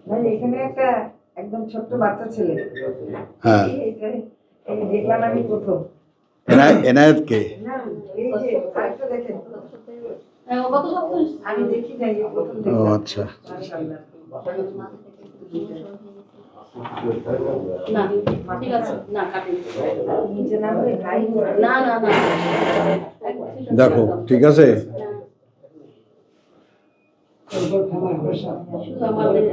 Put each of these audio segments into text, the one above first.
ভাই এখানে একটা একদম ছোট্ট বাচ্চা ছেলে। হ্যাঁ, এই দেখলাম আমি প্রথম। এনায়েত কে? না এই যে আরেকটা দেখেন, আমি দেখি নাই, এই প্রথম ও দেখলাম। আচ্ছা, মাশাআল্লাহ। না ঠিক আছে, না কাটেন, নিচে না হলে গাই না না না, দেখো ঠিক আছে। শুধু আমাদের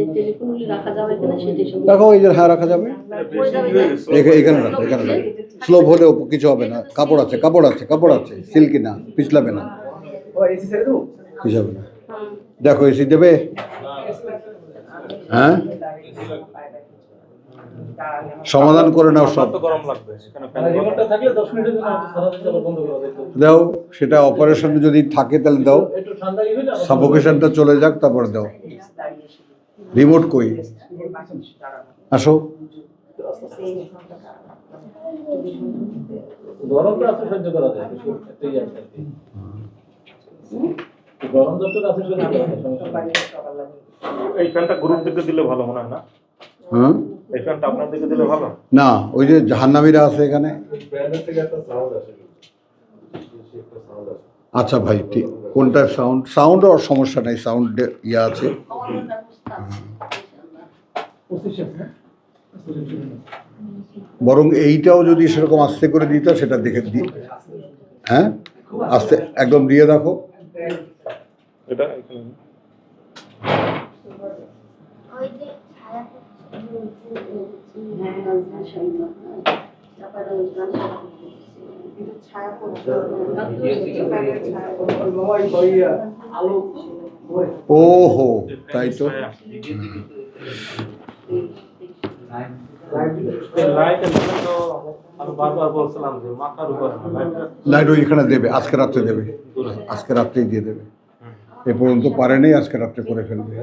এই টেলিফোনগুলি রাখা যাবে কিনা সেটাই শুধু। দেখো এই যে হ্যাঁ রাখা যাবে, এখানে রাখো, এখানে রাখো। স্লোপ হলেও কিছু হবে না, কাপড় আছে, কাপড় আছে, কাপড় আছে, সিল্কি না, পিছলাবে না, কিছু হবে না। দেখো এসি দেবে? হ্যাঁ, সমাধান করে নাও সব। দাও, সেটা অপারেশন যদি থাকে তাহলে দাও, সাফোকেশনটা চলে যাক তারপরে দাও। রিমোট কই? আসো। গরমটা আছে সহ্য করা যায়, এটাই আছে আর কি। গরম যতটা আছে সহ্য করা যায়, সমস্যা নাই। এই ফ্যানটা গ্রুপ থেকে দিলে ভালো মনে হয় না? হ্যাঁ, এই ফ্যানটা আপনার দিকে দিলে ভালো না, ওই যে জাহান্নামীরা আছে এখানে। আচ্ছা ভাই, ঠিক কোনটা সাউন্ড ওর সমস্যা নেই, সাউন্ড ইয়ে আছে। বরং এইটাও যদি সেরকম আস্তে করে দিত সেটা দেখে দিই। হ্যাঁ, আস্তে একদম দিয়ে রাখো। এটা ওহো, তাই তো। লাইট ওইখানে দেবে, আজকে রাত্রে দেবে, আজকে রাত্রেই দিয়ে দেবে। এ পর্যন্ত পারেনি, আজকে রাত্রে করে ফেলবে।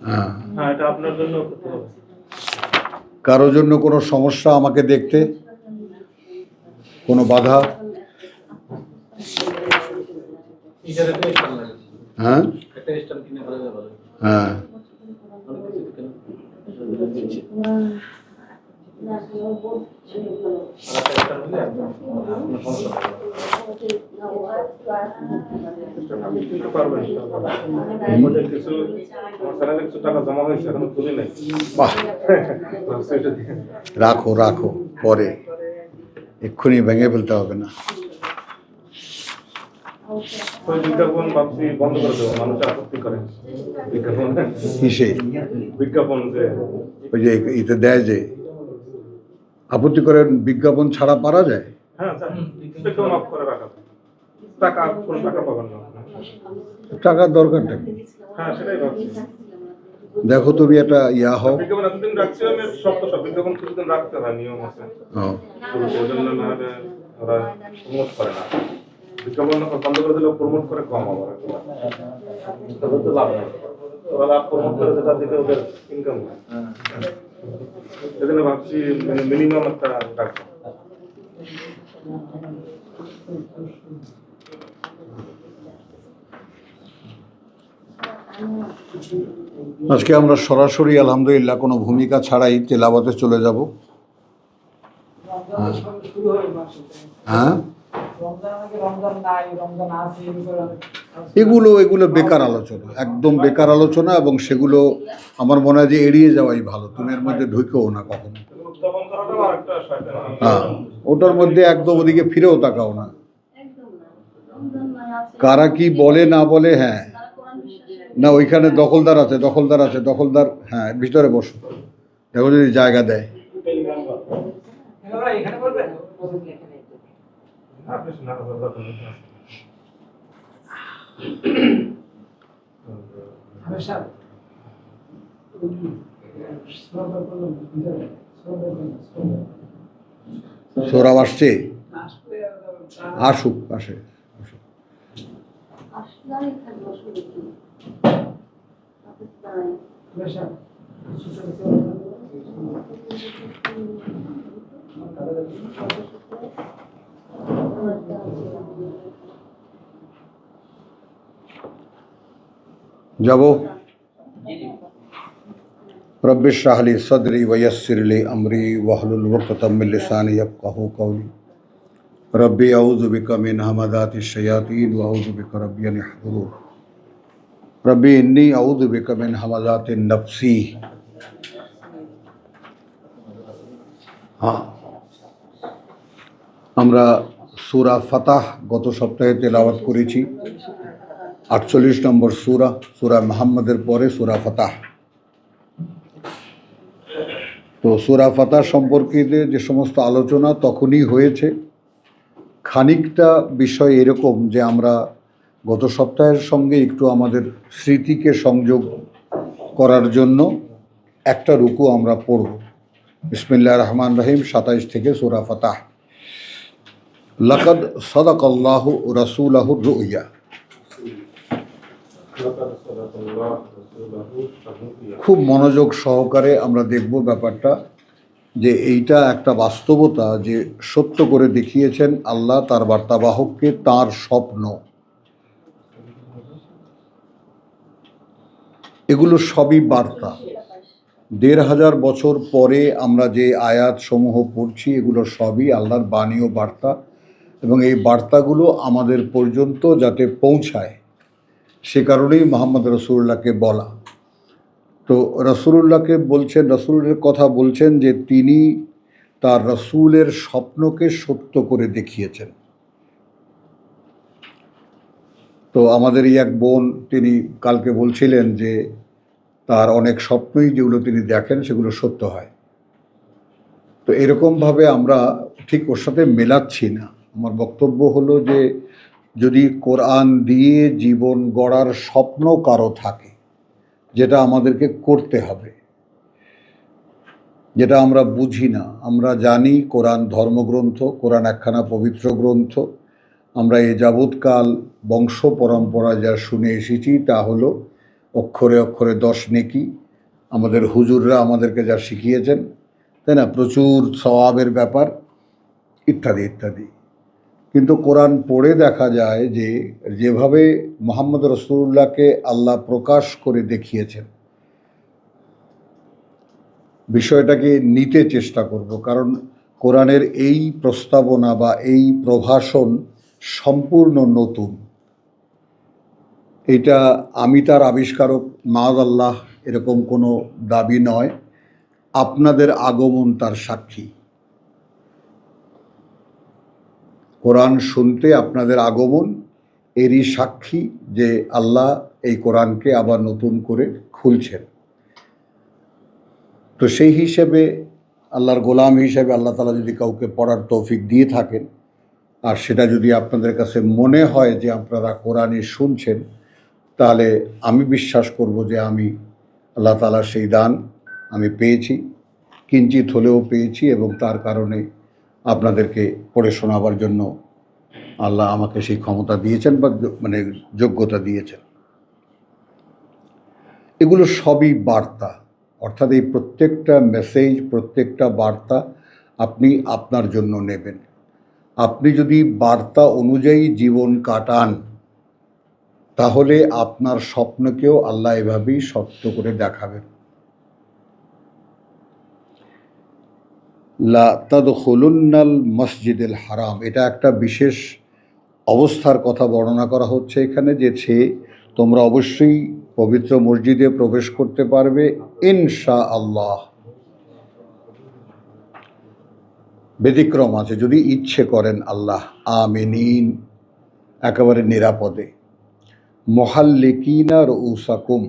হ্যাঁ, এটা আপনার জন্য করতে হবে। কারোর জন্য কোনো সমস্যা আমাকে দেখতে, কোনো বাধা? হ্যাঁ হ্যাঁ, কিছু টাকা জমা হয়েছে, এখনো তুলি নাই। বাহ, রাখো রাখো, পরে এক্ষুনি ভেঙে ফেলতে হবে না। বিজ্ঞাপন ভাবছি বন্ধ করে দেবো, মানুষ আপত্তি করে। বিজ্ঞাপন কিসে? বিজ্ঞাপন যে ওই যে এতে দেয় যে আপত্তি করে, বিজ্ঞাপন ছাড়া পারা যায়? হ্যাঁ, বিজ্ঞাপন অফ করে রাখা, টাকা কোনো টাকা পাবেন না। টাকার দরকারটা কি? হ্যাঁ, সেটাই ভাবছি। দেখো তুমি একটা ইয়া হও। বিজ্ঞাপন এতদিন রাখছি আমি, সব বিজ্ঞাপন কিছুদিন রাখতে হয়, নিয়ম আছে। ওই জন্য না হলে ওরা প্রমোট করে না। বিজ্ঞাপন বন্ধ করে দিলে প্রমোট করে কম, আবার তাদের তো লাভ নেই। ওরা লাভ প্রমোট করে তার দিকে ওদের ইনকাম হয়। সেজন্য ভাবছি মিনিমাম একটা রাখবো। আজকে আমরা সরাসরি আলহামদুলিল্লাহ কোনো ভূমিকা ছাড়াই তেলাওয়াতে চলে যাব। হ্যাঁ, এগুলো বেকার আলোচনা, একদম বেকার আলোচনা, এবং সেগুলো আমার মনে হয় যে এড়িয়ে যাওয়াই ভালো। তুমি এর মধ্যে ঢুকেও না কখনো। হ্যাঁ, ওটার মধ্যে একদম ওদিকে ফিরেও তাকাও না। কারা কি বলে না বলে, হ্যাঁ না, ওইখানে দখলদার আছে, দখলদার। হ্যাঁ, ভিতরে বসো, দেখো যদি জায়গা দেয়। সৌরভ আসছে, আসুক, আসে। যাব। রব্বি ইশরাহ লি সাদরি ওয়া ইয়াসসির লি আমরি ওয়াহলুল উকদাতাম মিন লিসানি ইয়াফকাহু কওলি। রব্বি আউযু বিকা মিন হামাযাতিশ শায়াতিন ওয়া আউযু বিকা রাব্বি আন ইয়াহদুরুন। রব্বি ইন্নী আউযু বিকা মিন হামাযাতিন নাফসি। আমরা সূরা ফাতাহ গত সপ্তাহে তেলাওয়াত করেছি। 48 নম্বর সূরা, সূরা মুহাম্মাদের পরে সূরা ফাতাহ। তো সূরা ফাতাহ সম্পর্কিত যে সমস্ত আলোচনা তখনই হয়েছে। খানিকটা বিষয় এরকম যে আমরা গত সপ্তাহের সঙ্গে একটু আমাদের স্মৃতিকে সংযোগ করার জন্য একটা রুকু আমরা পড়ব। বিসমিল্লাহির রহমানির রহিম 27 থেকে সূরা ফাতাহ। লাকাদ সাদাকাল্লাহু রাসূলাহুর রুইয়া। খুব মনোযোগ সহকারে আমরা দেখব ব্যাপারটা, যে এইটা একটা বাস্তবতা যে সত্য করে দেখিয়েছেন আল্লাহ তার বার্তাবাহককে তার স্বপ্ন। এগুলো সবই বার্তা। ১,৫০০ বছর পরে আমরা যে আয়াত সমূহ পড়ছি এগুলো সবই আল্লাহর বাণী ও বার্তা, এবং এই বার্তাগুলো আমাদের পর্যন্ত যাতে পৌঁছায় সে কারণেই মুহাম্মদ রাসূলুল্লাহকে বলা। তো রাসূলুল্লাহকে বলছেন, রাসূলের কথা বলছেন যে তিনি তার রাসূলের স্বপ্নকে সত্য করে দেখিয়েছেন। তো আমাদের এই এক বোন তিনি কালকে বলছিলেন যে তার অনেক স্বপ্নই যেগুলো তিনি দেখেন সেগুলো সত্য হয়। তো এরকমভাবে আমরা ঠিক ওর সাথে মেলাচ্ছি না। আমার বক্তব্য হলো যে যদি কোরআন দিয়ে জীবন গড়ার স্বপ্ন কারো থাকে, যেটা আমাদেরকে করতে হবে, যেটা আমরা বুঝি না, আমরা জানি কোরআন ধর্মগ্রন্থ, কোরআন একখানা পবিত্র গ্রন্থ, আমরা এ যাবৎকাল বংশ পরম্পরা যা শুনে এসেছি তা হলো অক্ষরে অক্ষরে 10 নেকি, আমাদের হুজুররা আমাদেরকে যা শিখিয়েছেন, তাই না, প্রচুর সওয়াবের ব্যাপার ইত্যাদি ইত্যাদি। কিন্তু কোরআন পড়ে দেখা যায় যে যেভাবে মুহাম্মদ রাসূলুল্লাহকে আল্লাহ প্রকাশ করে দেখিয়েছেন, বিষয়টাকে নিতে চেষ্টা করব, কারণ কোরআনের এই প্রস্তাবনা বা এই প্রভাষণ সম্পূর্ণ নতুন। এটা আমি তার আবিষ্কারক মাআযাল্লাহ এরকম কোনো দাবি নয়, আপনাদের আগমন তার সাক্ষী। কোরআন শুনতে আপনাদের আগমন এরই সাক্ষী যে আল্লাহ এই কোরআনকে আবার নতুন করে খুলছেন। তো সেই হিসেবে আল্লাহর গোলাম হিসেবে আল্লাহ তাআলা যদি কাউকে পড়ার তৌফিক দিয়ে থাকেন, আর সেটা যদি আপনাদের কাছে মনে হয় যে আপনারা কোরআনই শুনছেন, তাহলে আমি বিশ্বাস করব যে আমি আল্লাহ তাআলার সেই দান আমি পেয়েছি, কিঞ্চিত হলেও পেয়েছি, এবং তার কারণে আপনাদেরকে পড়ে শোনাবার জন্য আল্লাহ আমাকে সেই ক্ষমতা দিয়েছেন বা মানে যোগ্যতা দিয়েছেন। এগুলো সবই বার্তা, অর্থাৎ এই প্রত্যেকটা মেসেজ, প্রত্যেকটা বার্তা আপনি আপনার জন্য নেবেন। আপনি যদি বার্তা অনুযায়ী জীবন কাটান তাহলে আপনার স্বপ্নকেও আল্লাহ এভাবেই সত্য করে দেখাবেন। লা তাদখুলুন্নাল মসজিদুল হারাম, এটা একটা বিশেষ অবস্থার কথা বর্ণনা করা হচ্ছে এখানে, যে তোমরা অবশ্যই পবিত্র মসজিদে প্রবেশ করতে পারবে ইনশাআল্লাহ। ব্যতিক্রম আছে, যদি ইচ্ছে করেন আল্লাহ। আমিনিন, একেবারে নিরাপদে। মুহাল্লিকিনা রুউসাকুম,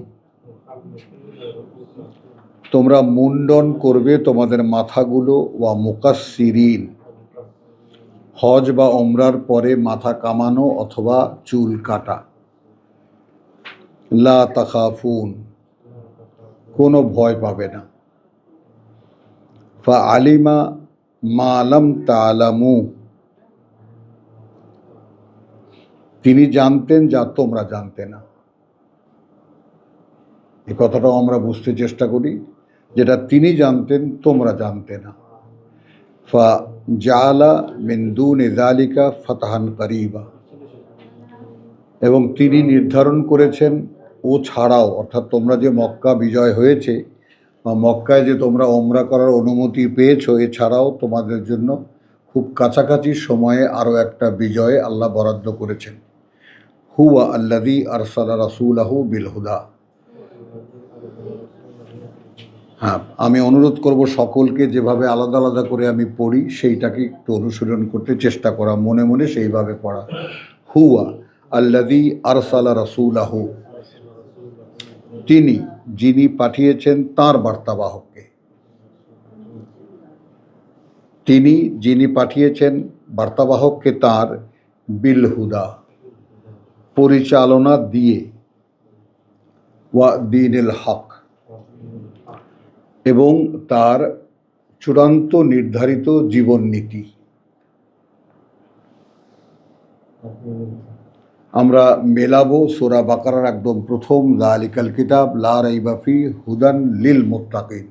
তোমরা মুন্ডন করবে তোমাদের মাথাগুলো। ওয়া মুকাসসিরিন, হজ বা ওমরার পরে মাথা কামানো অথবা চুল কাটা। লা তাখাফুন, কোনো ভয় পাবে না। ফা আলিমা মা লাম তা'লামু, তিনি জানতেন যা তোমরা জানতে না। এই কথাটাও আমরা বুঝতে চেষ্টা করি, যেটা তিনি জানতেন তোমরা জানতে না। ফা জাআলা মিন দুনি যালিকা ফাতহান করিবা, এবং তিনি নির্ধারণ করেছেন ও ছাড়াও, অর্থাৎ তোমরা যে মক্কা বিজয় হয়েছে বা মক্কায় যে তোমরা ওমরা করার অনুমতি পেয়েছো, এছাড়াও তোমাদের জন্য খুব কাছাকাছি সময়ে আরও একটা বিজয়ে আল্লাহ বরাদ্দ করেছেন। হুয়া আল্লাযী আরসালা রাসূলাহু বিল হুদা। হ্যাঁ, আমি অনুরোধ করব সকলকে, যেভাবে আলাদা আলাদা করে আমি পড়ি সেইটাকে একটু অনুসরণ করতে চেষ্টা করা, মনে মনে সেইভাবে পড়া। হুয়া আল্লাযী আরসালা রাসূলাহু, তিনি, যিনি পাঠিয়েছেন তার বার্তাবাহককে, তিনি যিনি পাঠিয়েছেন বার্তাবাহককে তার, বিল হুদা, পরিচালনা দিয়ে, ওয়া দীনিল হক, এবং তার চূড়ান্ত নির্ধারিত জীবন নীতি। আমরা মেলাবো সূরা বাকারার একদম প্রথম, যালিকাল কিতাব লা রাইবা ফি হুদান লিল মুত্তাকিন।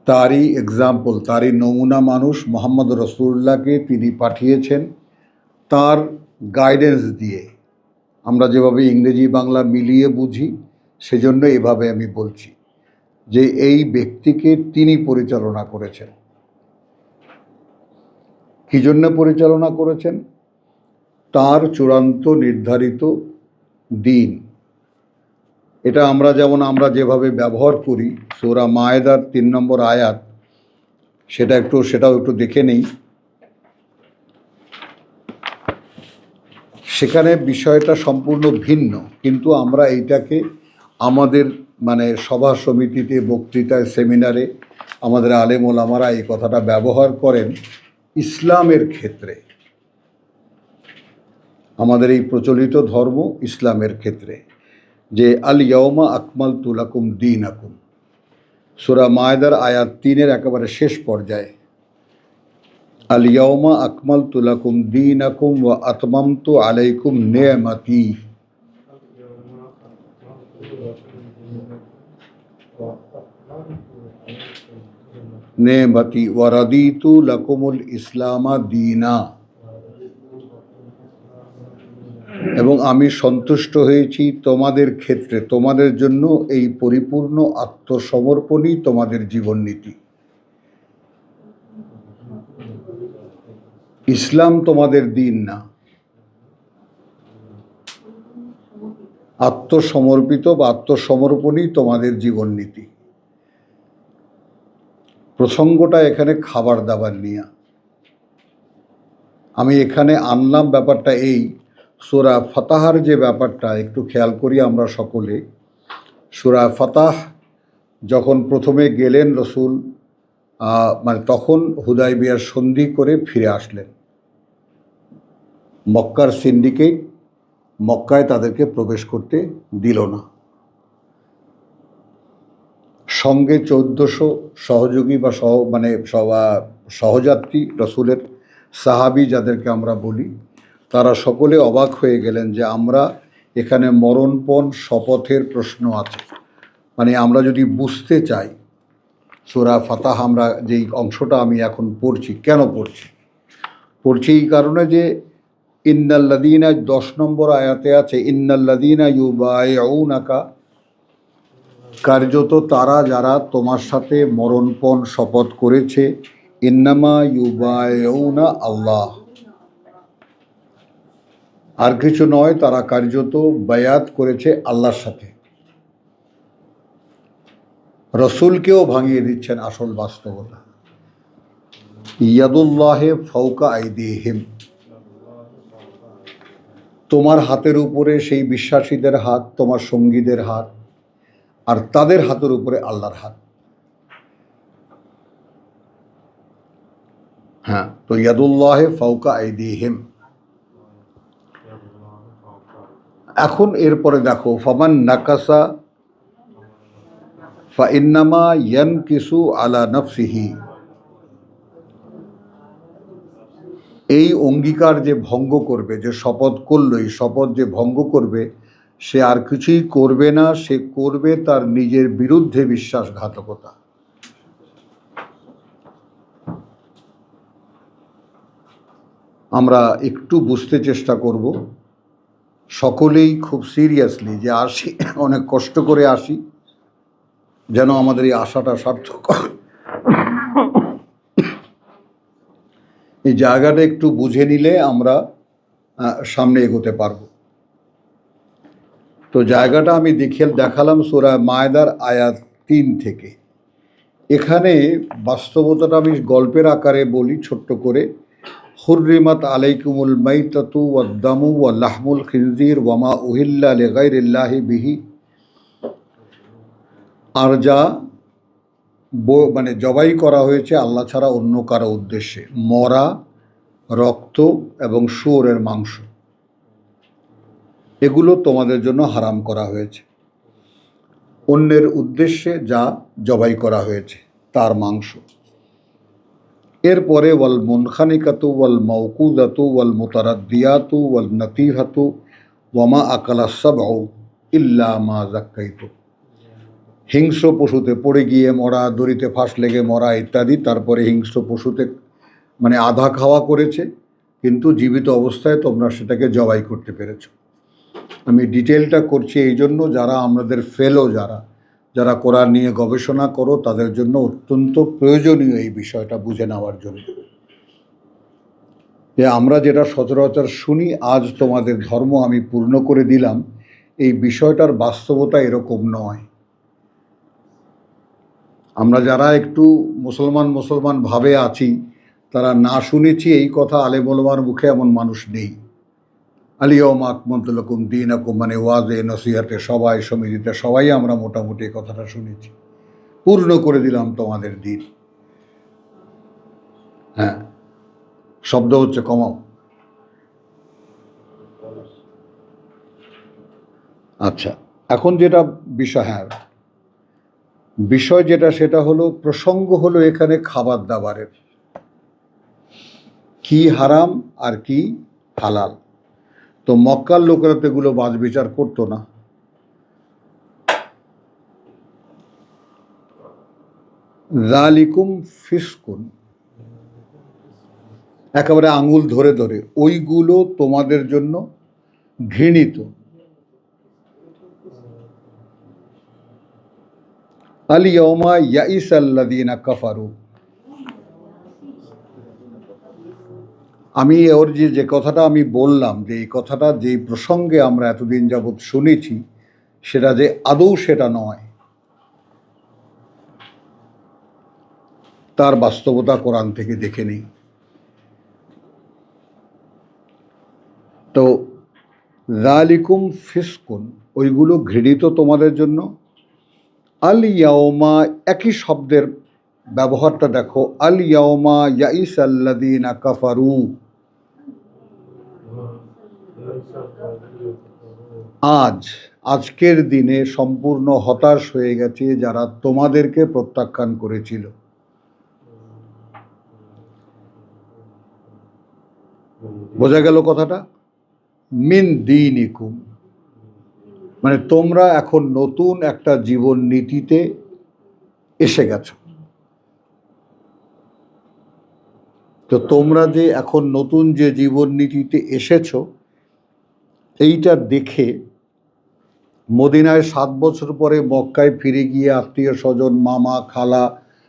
তারই এক্সাম্পল, তারই নমুনা মানুষ মুহাম্মদ রাসূলুল্লাহকে তিনি পাঠিয়েছেন তার গাইডেন্স দিয়ে। আমরা যেভাবে ইংরেজি বাংলা মিলিয়ে বুঝি, সেজন্য এভাবে আমি বলছি যে এই ব্যক্তিকে তিনি পরিচালনা করেছেন। কী জন্য পরিচালনা করেছেন? তার চূড়ান্ত নির্ধারিত দিন। এটা আমরা যেভাবে ব্যবহার করি, সূরা মায়েদার 3 নম্বর আয়াত, সেটাও একটু দেখে নেই। সেখানে বিষয়টা সম্পূর্ণ ভিন্ন, কিন্তু আমরা এইটাকে আমাদের সভা সমিতিতে, বক্তৃতায়, সেমিনারে আমাদের আলেম ওলামারা এই কথাটা ব্যবহার করেন ইসলামের ক্ষেত্রে, আমাদের এই প্রচলিত ধর্ম ইসলামের ক্ষেত্রে, যে আল ইয়াউমা আকমালতু লাকুম দীনাকুম, সূরা মায়েদার আয়াত 3-এর একেবারে শেষ পর্যায়ে, আল ইয়াউমা আকমালতু লাকুম দীনাকুম ওয়া আতমামতু আলাইকুম নি'মাতি, ওয়া রাদিতু লাকুমুল ইসলামা দীনা, এবং আমি সন্তুষ্ট হয়েছি তোমাদের ক্ষেত্রে, তোমাদের জন্য এই পরিপূর্ণ আত্মসমর্পণই তোমাদের জীবননীতি। ইসলাম তোমাদের দিন না, আত্মসমর্পিত বা আত্মসমর্পণই তোমাদের জীবননীতি। প্রসঙ্গটা এখানে খাবার দাবার নিয়ে। আমি এখানে আনলাম ব্যাপারটা এই, সূরা ফাতাহার যে ব্যাপারটা একটু খেয়াল করি আমরা সকলে। সূরা ফাতাহ যখন প্রথমে গেলেন রসুল, তখন হুদায়বিয়ার সন্ধি করে ফিরে আসলেন। মক্কার সিন্ডিকেট মক্কায় তাদেরকে প্রবেশ করতে দিল না। সঙ্গে 1400 সহযোগী বা সহযাত্রী, রসুলের সাহাবি যাদেরকে আমরা বলি, তারা সকলে অবাক হয়ে গেলেন যে আমরা এখানে মরণপণ শপথের প্রশ্ন আছে। আমরা যদি বুঝতে চাই সূরা ফাতাহ, আমরা যেই অংশটা আমি এখন পড়ছি, কেন পড়ছি এই কারণে যে ইন্নাল্লাযীনা 10 নম্বর আয়াতে আছে, ইন্নাল্লাযীনা ইউবাইউনাকা, কার্যত তারা যারা তোমার সাথে মরণপণ শপথ করেছে, ইন্নামা ইউবাইউনা আল্লাহ, আর কিছু নয়, তারা কার্যত বায়াত করেছে আল্লাহর সাথে। রসুলকেও ভাঙিয়ে দিচ্ছেন আসল বাস্তবতা। ইয়াদুল্লাহে ফাওকা আইদিহিম, তোমার হাতের উপরে সেই বিশ্বাসীদের হাত, তোমার সঙ্গীদের হাত, আর তাদের হাতের উপরে আল্লাহর হাত। হ্যাঁ, তো ইয়াদুল্লাহে ফাওকা আইদিহিম। এখন এরপরে দেখো, ফামান নাকাসা ফাইন্নামা ইয়ানকিসু আলা নাফসিহি, এই অঙ্গীকার যে ভঙ্গ করবে, যে শপথ করলো, এই শপথ যে ভঙ্গ করবে, সে আর কিছুই করবে না, সে করবে তার নিজের বিরুদ্ধে বিশ্বাসঘাতকতা। আমরা একটু বুঝতে চেষ্টা করব সকলেই খুব সিরিয়াসলি যে আসি, অনেক কষ্ট করে আসি, যেন আমাদের এই আশাটা সার্থক হয়। এই জায়গাটা একটু বুঝে নিলে আমরা সামনে এগোতে পারব। তো জায়গাটা আমি দেখালাম সূরা মায়দার আয়াত 3 থেকে। এখানে বাস্তবতাটা আমি গল্পের আকারে বলি ছোট্ট করে। হুররিমাত আলাইকুমুল মাইতাতু ওয়াদ-দামু ওয়া লাহমুল খিনজির ওয়া মা উহিল্লা লিগাইরিল্লাহি বিহি। আর যা মানে জবাই করা হয়েছে আল্লাহ ছাড়া অন্য কারো উদ্দেশ্যে, মরা, রক্ত এবং শুয়োরের মাংস, এগুলো তোমাদের জন্য হারাম করা হয়েছে। অন্যের উদ্দেশ্যে যা জবাই করা হয়েছে তার মাংস। এরপরে ওয়াল মুনখানিকাতু ওয়াল মাওকুদাতু ওয়াল মুতারাদ্দিয়াতু ওয়াল নাতিহাতু ওয়ামা আকালা সাবউ ইল্লা মা যাক্কাইতু। হিংস্র পশুতে পড়ে গিয়ে মরা, দড়িতে ফাঁস লেগে মরা ইত্যাদি। তারপরে হিংস্র পশুতে মানে আধা খাওয়া করেছে, কিন্তু জীবিত অবস্থায় তোমরা সেটাকে জবাই করতে পেরেছো। আমি ডিটেলটা করছি এই জন্য, যারা আমাদের ফেলো, যারা কোরআন নিয়ে গবেষণা করো, তাদের জন্য অত্যন্ত প্রয়োজনীয় এই বিষয়টা বুঝে নেওয়ার জন্য। যে আমরা যেটা সচরাচর শুনি, আজ তোমাদের ধর্ম আমি পূর্ণ করে দিলাম, এই বিষয়টার বাস্তবতা এরকম নয়। আমরা যারা একটু মুসলমান ভাবে আছি, তারা না শুনেছি এই কথা আলেম ওলামার মুখে এমন মানুষ নেই। আলিয়াউমা আকমালতু লাকুম দীনাকুম, মানে ওয়াজে নসিহতে সবাই, সমিতিতে সবাই আমরা মোটামুটি এই কথাটা শুনেছি, পূর্ণ করে দিলাম তোমাদের দিন। হ্যাঁ, শব্দ হচ্ছে কমাও। আচ্ছা, এখন যেটা বিষয়, হ্যাঁ বিষয় যেটা, সেটা হলো প্রসঙ্গ হলো এখানে খাবার দাবারের, কি হারাম আর কি হালাল। তো মক্কার লোকেরা তো এগুলো বাজ বিচার করতো না। যালিকুম ফিসকুন, একেবারে আঙুল ধরে ধরে, ওইগুলো তোমাদের জন্য ঘৃণিত। আল ইয়াউমা ইয়াইসাল্লাযীনা কাফারু, আমি ওর যে কথাটা আমি বললাম, যে এই কথাটা যেই প্রসঙ্গে আমরা এতদিন যাবৎ শুনেছি, সেটা যে আদৌ সেটা নয়, তার বাস্তবতা কোরআন থেকে দেখে নেই। তো যালিকুম ফিসকুন, ওইগুলো ঘৃণিত তোমাদের জন্য। আল ইয়াউমা, একই শব্দের ব্যবহারটা দেখো, আল ইয়াউমা ইয়াইসাল্লাযীনা কাফারু, আজকের দিনে সম্পূর্ণ হতাশ হয়ে গেছে যারা তোমাদেরকে প্রত্যাখ্যান করেছিল। বোঝা গেল কথাটা? মিন দীনিকুম, মানে তোমরা এখন নতুন একটা জীবন নীতিতে এসে গেছো। তো তোমরা যে এখন নতুন যে জীবন নীতিতে এসেছো, এইটা দেখে মদিনায় 7 বছর পরে মক্কায় ফিরে গিয়ে আত্মীয় স্বজন, মামা খালা,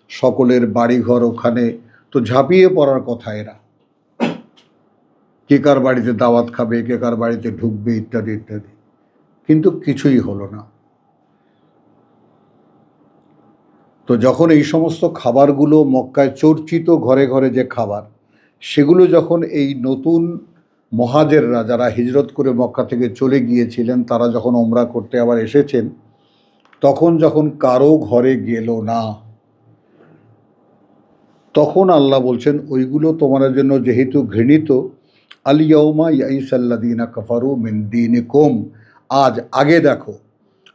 সকলের বাড়িঘর ওখানে, তো ঝাঁপিয়ে পড়ার কথা এরা, কে কার বাড়িতে দাওয়াত খাবে, কে কার বাড়িতে ঢুকবে ইত্যাদি ইত্যাদি, কিন্তু কিছুই হলো না। তো যখন এই সমস্ত খাবারগুলো মক্কায় চর্চিত, ঘরে ঘরে যে খাবার, সেগুলো যখন এই নতুন মহাজেররা যারা হিজরত করে মক্কা থেকে চলে গিয়েছিলেন, তারা যখন ওমরা করতে আবার এসেছেন, তখন যখন কারো ঘরে গেল না, তখন আল্লাহ বলছেন ওইগুলো তোমাদের জন্য যেহেতু ঘৃণিত, আল ইয়াউমা ইয়াইসাল্লাযীনা কাফারু মিন দীনিকুম, আগে দেখো,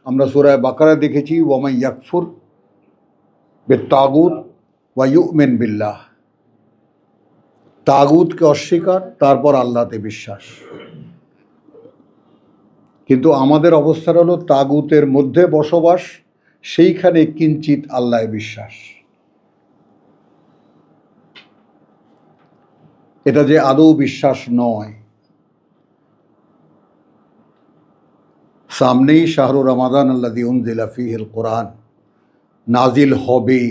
আমরা সূরা বাকারা দেখেছি, ওয়া মান ইয়াকফুর বিত-তাগুত ওয়া ইউমিন বিল্লাহ, তাগুতকে অস্বীকার, তারপর আল্লাহতে বিশ্বাস। কিন্তু আমাদের অবস্থাটা হলো তাগুতের মধ্যে বসবাস, সেইখানে কিঞ্চিত আল্লাহে বিশ্বাস। এটা যে আদৌ বিশ্বাস নয়। সামনেই শাহরু রমাদান আল্লাযী উনজিলা ফীহিল কোরআন নাজিল হবে।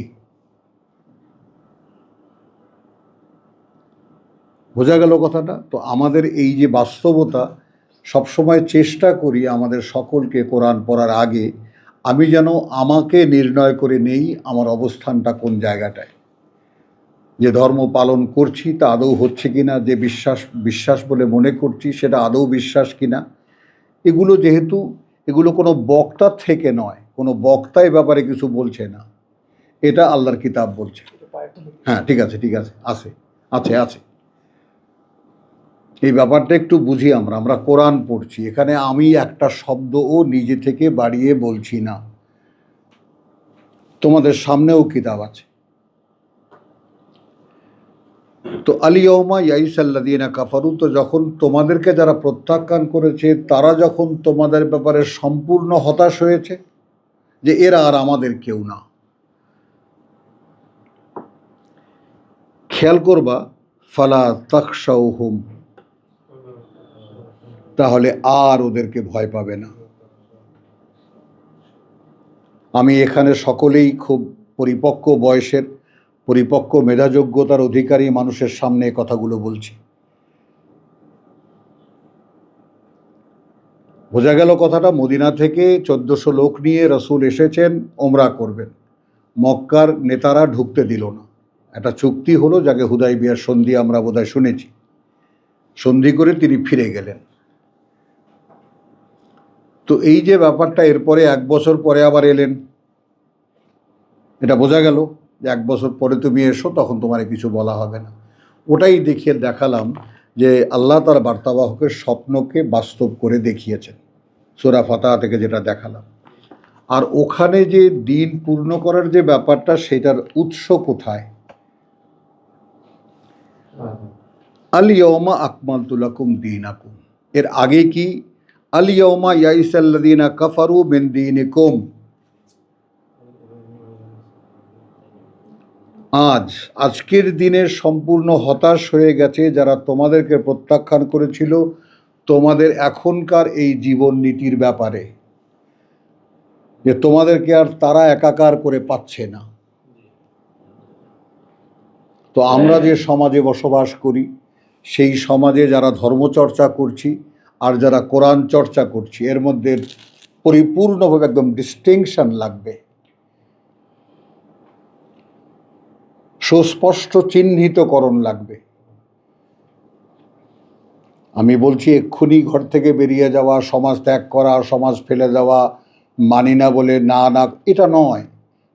বোঝা গেল কথাটা? তো আমাদের এই যে বাস্তবতা, সবসময় চেষ্টা করি আমাদের সকলকে কোরআন পড়ার আগে আমি যেন আমাকে নির্ণয় করে নেই আমার অবস্থানটা কোন জায়গাটায়, যে ধর্ম পালন করছি তা আদৌ হচ্ছে কিনা, যে বিশ্বাস বলে মনে করছি সেটা আদৌ বিশ্বাস কিনা। এগুলো যেহেতু এগুলো কোনো বক্তার থেকে নয়, কোনো বক্তা এ ব্যাপারে কিছু বলছে না, এটা আল্লাহর কিতাব বলছে। হ্যাঁ, ঠিক আছে, আছে। এই ব্যাপারটা একটু বুঝি। আমরা কোরআন পড়ছি, এখানে আমি একটা শব্দও নিজে থেকে বাড়িয়ে বলছি না। তোমাদের সামনেও কিতাব আছে। তো আলিয়ৌমা ইয়াইসাল্লাযীনা কাফারু, তো যখন তোমাদেরকে যারা প্রত্যাখ্যান করেছে তারা যখন তোমাদের ব্যাপারে সম্পূর্ণ হতাশ হয়েছে যে এরা আর আমাদের কেউ না, খেয়াল করবা, ফালা তাখশাউহুম, তাহলে আর ওদেরকে ভয় পাবে না। আমি এখানে সকলেই খুব পরিপক্ক বয়সের, পরিপক্ক মেধাযোগ্যতার অধিকারী মানুষের সামনে কথাগুলো বলছি। বোঝা গেল কথাটা? মদিনা থেকে 1400 লোক নিয়ে রসুল এসেছেন, ওমরা করবেন। মক্কার নেতারা ঢুকতে দিল না। একটা চুক্তি হলো, যাকে হুদাইবিয়ার সন্ধি আমরা বোধহয় শুনেছি। সন্ধি করে তিনি ফিরে গেলেন। তো এই যে ব্যাপারটা, এরপরে 1 বছর পরে আবার এলেন। এটা বোঝা গেল যে 1 বছর পরে তুমি এসো, তখন তোমার কিছু বলা হবে না। ওটাই দেখালাম যে আল্লাহ তার বার্তাবাহকের স্বপ্নকে বাস্তব করে দেখিয়েছেন, সূরা ফাতিহা থেকে যেটা দেখালাম। আর ওখানে যে দিন পূর্ণ করার যে ব্যাপারটা, সেটার উৎস কোথায়? আল ইয়াউমা আকমালতু লাকুম দীনাকুম, এর আগে কি? আল ইয়াউমা ইয়াইসাল্লাযীনা কাফারু মিন দীনিকুম, আজকের দিনের সম্পূর্ণ হতাশ হয়ে গেছে যারা তোমাদেরকে প্রত্যাখ্যান করেছিল তোমাদের এখনকার এই জীবন নীতির ব্যাপারে, যে তোমাদেরকে আর তারা একাকার করে পাচ্ছে না। তো আমরা যে সমাজে বসবাস করি, সেই সমাজে যারা ধর্মচর্চা করছি আর যারা কোরআন চর্চা করছি, এর মধ্যে পরিপূর্ণভাবে একদম ডিস্টিংশন লাগবে, সুস্পষ্ট চিহ্নিতকরণ লাগবে। আমি বলছি এক্ষুনি ঘর থেকে বেরিয়ে যাওয়া, সমাজ ত্যাগ করা, সমাজ ফেলে দেওয়া, মানি না বলে না, এটা নয়।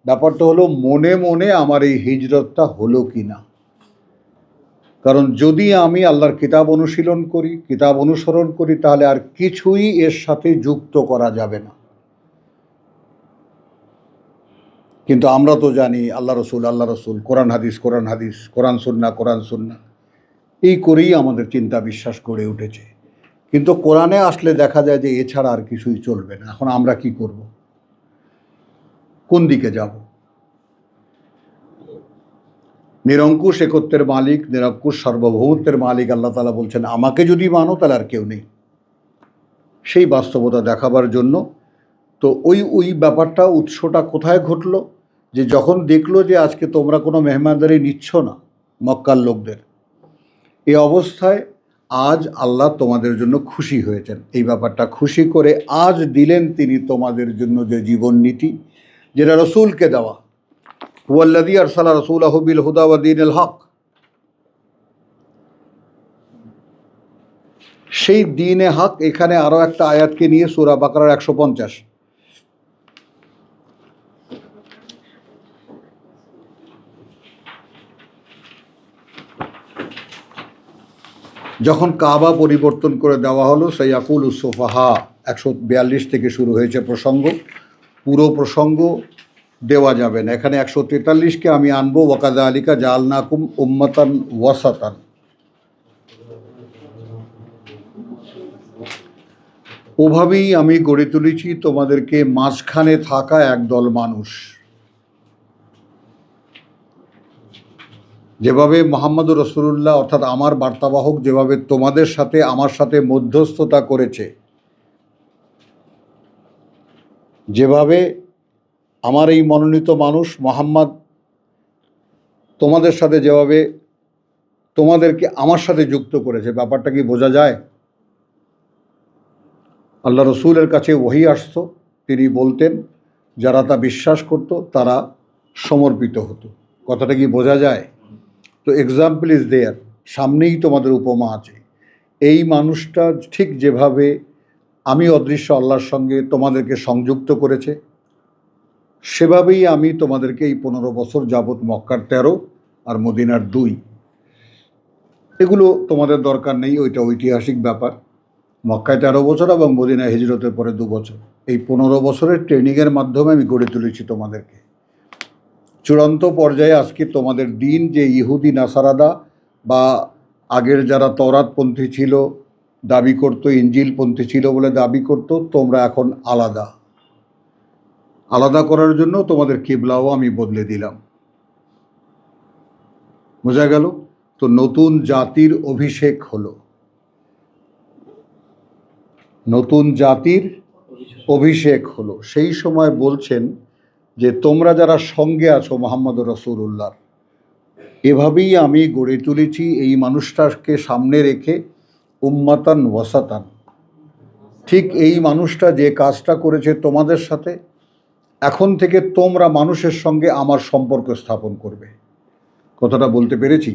ব্যাপারটা হলো মনে মনে আমার এই হিজরতটা হলো কি না। কারণ যদি আমি আল্লাহর কিতাব অনুশীলন করি, কিতাব অনুসরণ করি, তাহলে আর কিছুই এর সাথে যুক্ত করা যাবে না। কিন্তু আমরা তো জানি আল্লাহ রসুল, কোরআন হাদিস, কোরআন সুন্নাহ, এই করেই আমাদের চিন্তা বিশ্বাস গড়ে উঠেছে। কিন্তু কোরআনে আসলে দেখা যায় যে এছাড়া আর কিছুই চলবে না। এখন আমরা কি করব? কোন দিকে যাব? নিরঙ্কুশ একত্বের মালিক, নিরঙ্কুশ সার্বভৌমত্বের মালিক আল্লাহ তাআলা বলছেন, আমাকে যদি মানো তাহলে আর কেউ নেই। সেই বাস্তবতা দেখাবার জন্য তো ওই ব্যাপারটা, উৎসটা কোথায় ঘটলো? যে যখন দেখলো যে আজকে তোমরা কোনো মেহমানদারি নিচ্ছ না মক্কার লোকদের, এই অবস্থায় আজ আল্লাহ তোমাদের জন্য খুশি হয়েছেন। এই ব্যাপারটা খুশি করে আজ দিলেন তিনি তোমাদের জন্য যে জীবন নীতি, যেটা রসুলকে দেওয়া, হুয়াল্লাযী আরসালা রাসূলাহু বিল হুদা ওয়া দীনিল হক, সেই দ্বীনে হক। এখানে আরও একটা আয়াতকে নিয়ে সূরা বাকারার 150, যখন কাবা পরিবর্তন করে দেওয়া হলো, সাইয়াকুলুস সুফাহা, 142 থেকে শুরু হয়েছে প্রসঙ্গ। পুরো প্রসঙ্গ দেওয়া যাবে না, এখানে 143কে আমি আনবো। ওয়াকাযালিকা জাআলনাকুম উম্মাতান ওয়াসাতান, ওভাবেই আমি গড়ে তুলেছি তোমাদেরকে মাঝখানে থাকা একদল মানুষ। যেভাবে মুহাম্মদুর রাসূলুল্লাহ অর্থাৎ আমার বার্তাবাহক যেভাবে তোমাদের সাথে আমার সাথে মধ্যস্থতা করেছে, যেভাবে আমার এই মনোনীত মানুষ মোহাম্মদ তোমাদের সাথে যেভাবে তোমাদেরকে আমার সাথে যুক্ত করেছে, ব্যাপারটা কি বোঝা যায়? আল্লাহ রসুলের কাছে ওহী আসতো, তিনি বলতেন, যারা তা বিশ্বাস করত তারা সমর্পিত হতো। কথাটা কি বোঝা যায়? তো এক্সাম্পল ইজ দেয়ার, সামনেই তোমাদের উপমা আছে। এই মানুষটা ঠিক যেভাবে আমি অদৃশ্য আল্লাহর সঙ্গে তোমাদেরকে সংযুক্ত করেছে, সেভাবেই আমি তোমাদেরকে এই 15 বছর যাবৎ মক্কার 13 আর মদিনার 2, এগুলো তোমাদের দরকার নেই, ওইটা ঐতিহাসিক ব্যাপার। মক্কায় 13 বছর এবং মদিনায় হিজরতের পরে 2 বছর, এই 15 বছরের ট্রেনিংয়ের মাধ্যমে আমি গড়ে তুলেছি তোমাদেরকে। চূড়ান্ত পর্যায়ে আজকে তোমাদের দিন যে ইহুদি নাসারাদা বা আগের যারা তওরাতপন্থী ছিল দাবি করত, ইঞ্জিলপন্থী ছিল বলে দাবি করত, তোমরা এখন আলাদা। আলাদা করার জন্য তোমাদের কিবলাও আমি বদলে দিলাম। বোঝা গেল? তো নতুন জাতির অভিষেক হলো, নতুন জাতির অভিষেক হলো। সেই সময় বলছেন যে তোমরা যারা সঙ্গে আছো মোহাম্মদ রাসূলুল্লাহর, এভাবেই আমি গড়ে তুলেছি এই মানুষটাকে সামনে রেখে উম্মাতান ওয়াসাতান। ঠিক এই মানুষটা যে কাজটা করেছে তোমাদের সাথে, এখন থেকে তোমরা মানুষের সঙ্গে আমার সম্পর্ক স্থাপন করবে। কথাটা বলতে পেরেছি?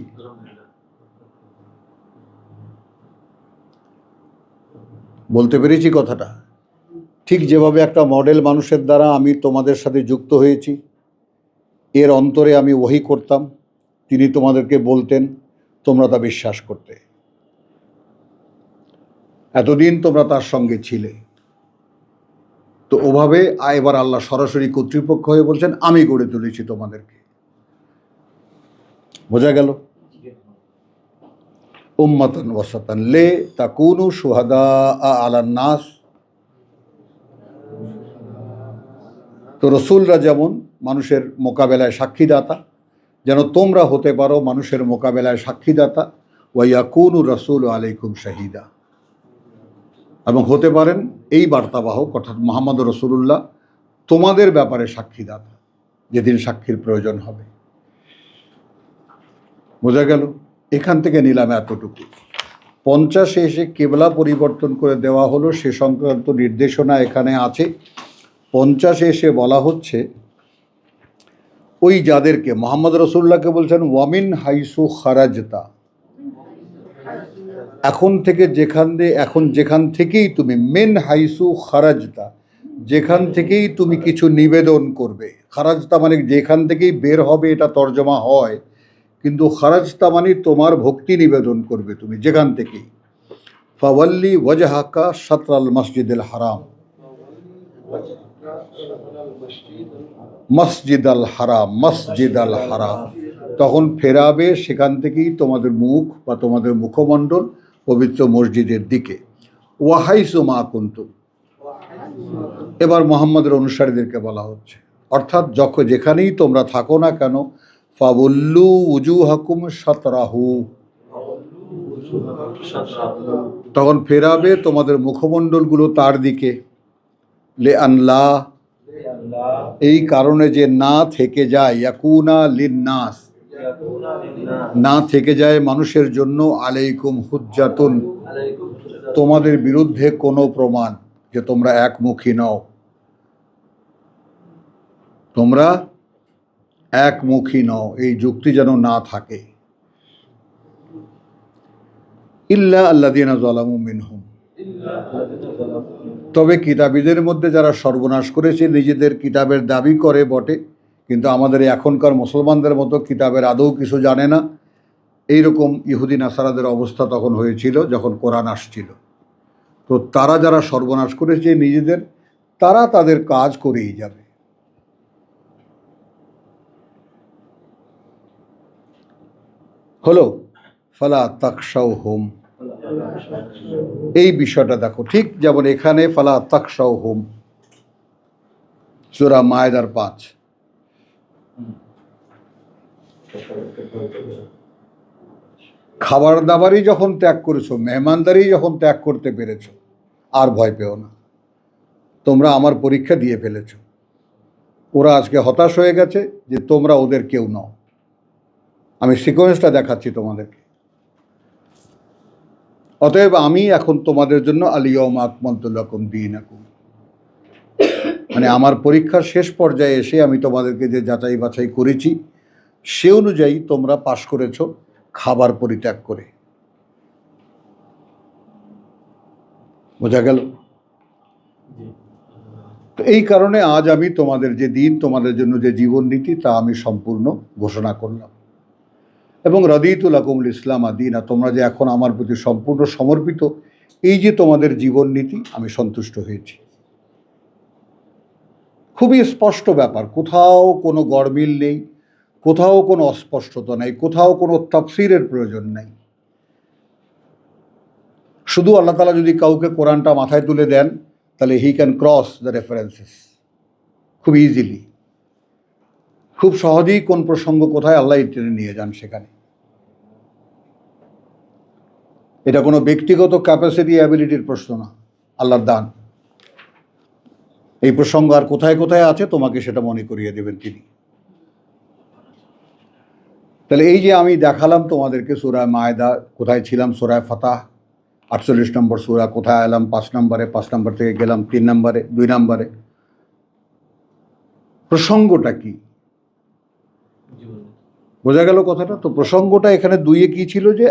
বলতে পেরেছি কথাটা? ঠিক যেভাবে একটা মডেল মানুষের দ্বারা আমি তোমাদের সাথে যুক্ত হয়েছি, এর অন্তরে আমি ওহী করতাম, তিনি তোমাদেরকে বলতেন, তোমরা তা বিশ্বাস করতে। এতদিন তোমরা তার সঙ্গে ছিলে। তো ওভাবে এবার আল্লাহ সরাসরি কর্তৃপক্ষ হয়ে বলছেন, আমি গড়ে তুলেছি তোমাদেরকে। বোঝা গেল? উম্মাতান ওয়াসাতান লে তাকুনু শুহাদা আলান নাস। তো রসুলরা যেমন মানুষের মোকাবেলায় সাক্ষীদাতা, যেন তোমরা হতে পারো মানুষের মোকাবেলায় সাক্ষীদাতা। ওয়াইয়াকুনু রাসূলু আলাইকুম শাহিদা, এবং হতে পারেন এই বার্তাবাহক অর্থাৎ মুহাম্মদ রাসূলুল্লাহ তোমাদের ব্যাপারে সাক্ষীদাতা, যেদিন সাক্ষীর প্রয়োজন হবে। বোঝা গেল? এখান থেকে নিলাম এতটুকু। 50 এসে কেবলা পরিবর্তন করে দেওয়া হলো, সে সংক্রান্ত নির্দেশনা এখানে আছে। 50 এসে বলা হচ্ছে ওই যাদেরকে মোহাম্মদ রাসূলুল্লাহকে বলছেন ওয়ামিন হাইসু খারাজতা, এখন যেখান থেকেই তুমি, মেন হাইসু খারাজতা, যেখান থেকেই তুমি কিছু নিবেদন করবে। খারাজতা মানে যেখান থেকেই বের হবে, এটা তর্জমা হয়, কিন্তু খারাজতা মানে তোমার ভক্তি নিবেদন করবে তুমি যেখান থেকেই। ফাওয়াল্লি ওয়াজহাকা শাতরাল মসজিদুল হারাম, মসজিদ আল হারাম, তখন ফেরাবে সেখান থেকেই তোমাদের মুখ বা তোমাদের মুখমণ্ডল পবিত্র মসজিদের দিকে। ওয়াহাইসু মা কুনতুম, এবার মুহাম্মদের অনুসারীদেরকে বলা হচ্ছে, অর্থাৎ যেখানেই তোমরা থাকো না কেন, ফাওয়াল্লু উজুহাকুম শাতরাহু, তখন ফেরাবে তোমাদের মুখমণ্ডলগুলো তার দিকে। লে আনলা, এই কারণে যে না থেকে যায়, ইয়াকুনা লিন্নাস, না থেকে যায় মানুষের জন্য, আলাইকুম হুজ্জাতুন, তোমাদের বিরুদ্ধে কোনো প্রমাণ যে তোমরা একমুখী নও, তোমরা একমুখী নও, এই যুক্তি যেন না থাকে। ইল্লা আল্লাযীনা যালামু মিনহুম, তবে কিতাবীদের মধ্যে যারা সর্বনাশ করেছে, নিজেদের কিতাবের দাবি করে বটে, কিন্তু আমাদের এখনকার মুসলমানদের মতো কিতাবের আদৌ কিছু জানে না, এইরকম ইহুদি নাসারাদের অবস্থা তখন হয়েছিল যখন কোরআন আসছিল। তো তারা যারা সর্বনাশ করেছে নিজেদের, তারা তাদের কাজ করেই যাবে। হলো ফালা তাখশাউহুম, এই বিষয়টা দেখো, ঠিক যেমন এখানে ফালা তাখশাউহুম, সূরা মায়েদার 5, খাবার দাবারই যখন ত্যাগ করেছো, মেহমানদারি যখন ত্যাগ করতে পেরেছো, আর ভয় পেও না। তোমরা আমার পরীক্ষা দিয়ে ফেলেছ। ওরা আজকে হতাশ হয়ে গেছে যে তোমরা ওদের কেউ নও। আমি সিকোয়েন্সটা দেখাচ্ছি তোমাদেরকে। অতএব আমি এখন তোমাদের জন্য আল-ইয়াওমা আকমালতু লাকুম দীনাকুম, মানে আমার পরীক্ষার শেষ পর্যায়ে এসে আমি তোমাদেরকে যে যাচাই বাছাই করেছি সে অনুযায়ী তোমরা পাশ করেছ খাবার পরিত্যাগ করে। বোঝা গেল? তো এই কারণে আজ আমি তোমাদের যে দিন, তোমাদের জন্য যে জীবন নীতি তা আমি সম্পূর্ণ ঘোষণা করলাম। এবং রাদিতু লাকুমুল ইসলাম দীনা, তোমরা যে এখন আমার প্রতি সম্পূর্ণ সমর্পিত, এই যে তোমাদের জীবন নীতি, আমি সন্তুষ্ট হয়েছি। খুবই স্পষ্ট ব্যাপার, কোথাও কোনো গড়মিল নেই, কোথাও কোনো অস্পষ্টতা নেই, কোথাও কোনো তাফসীরের প্রয়োজন নেই। শুধু আল্লাহ তাআলা যদি কাউকে কোরআনটা মাথায় তুলে দেন তাহলে he can cross the references খুব ইজিলি, খুব সহজেই কোন প্রসঙ্গ কোথায় আল্লাহ টেনে নিয়ে যান সেখানে। এটা কোনো ব্যক্তিগত ক্যাপাসিটি অ্যাবিলিটির প্রশ্ন না, আল্লাহর দান। এই প্রসঙ্গ আর কোথায় কোথায় আছে তোমাকে সেটা মনে করিয়ে দেবেন তিনি। তাহলে এই যে আমি দেখালাম তোমাদেরকে সূরা মায়দা, কোথায় ছিলাম সূরা ফাতাহ 48 নম্বর সূরা, কোথায় এলাম 5 নম্বরে, 5 নম্বর থেকে গেলাম 3 নম্বরে, 2 নম্বরে। প্রসঙ্গটা কি বোঝা গেল কথাটা? তো প্রসঙ্গটা এখানে 2-এ কি ছিল যে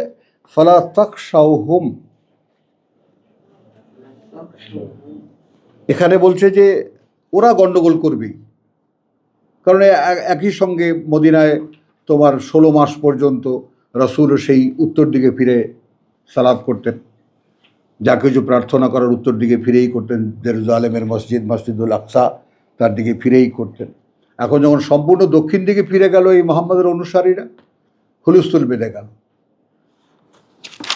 ফালা তাখশাউহুম, এখানে বলছে যে ওরা গন্ডগোল করবেই, কারণ একই সঙ্গে মদিনায় তোমার 16 মাস পর্যন্ত রাসূল সেই উত্তর দিকে ফিরে সালাত করতেন, যা কিছু প্রার্থনা করার উত্তর দিকে ফিরেই করতেন। জেরুজালেমের মসজিদ, মসজিদুল আকসা, তার দিকে ফিরেই করতেন। এখন যখন সম্পূর্ণ দক্ষিণ দিকে ফিরে গেল এই মুহাম্মদের অনুসারীরা, হুলস্থুল বেঁধে গেল।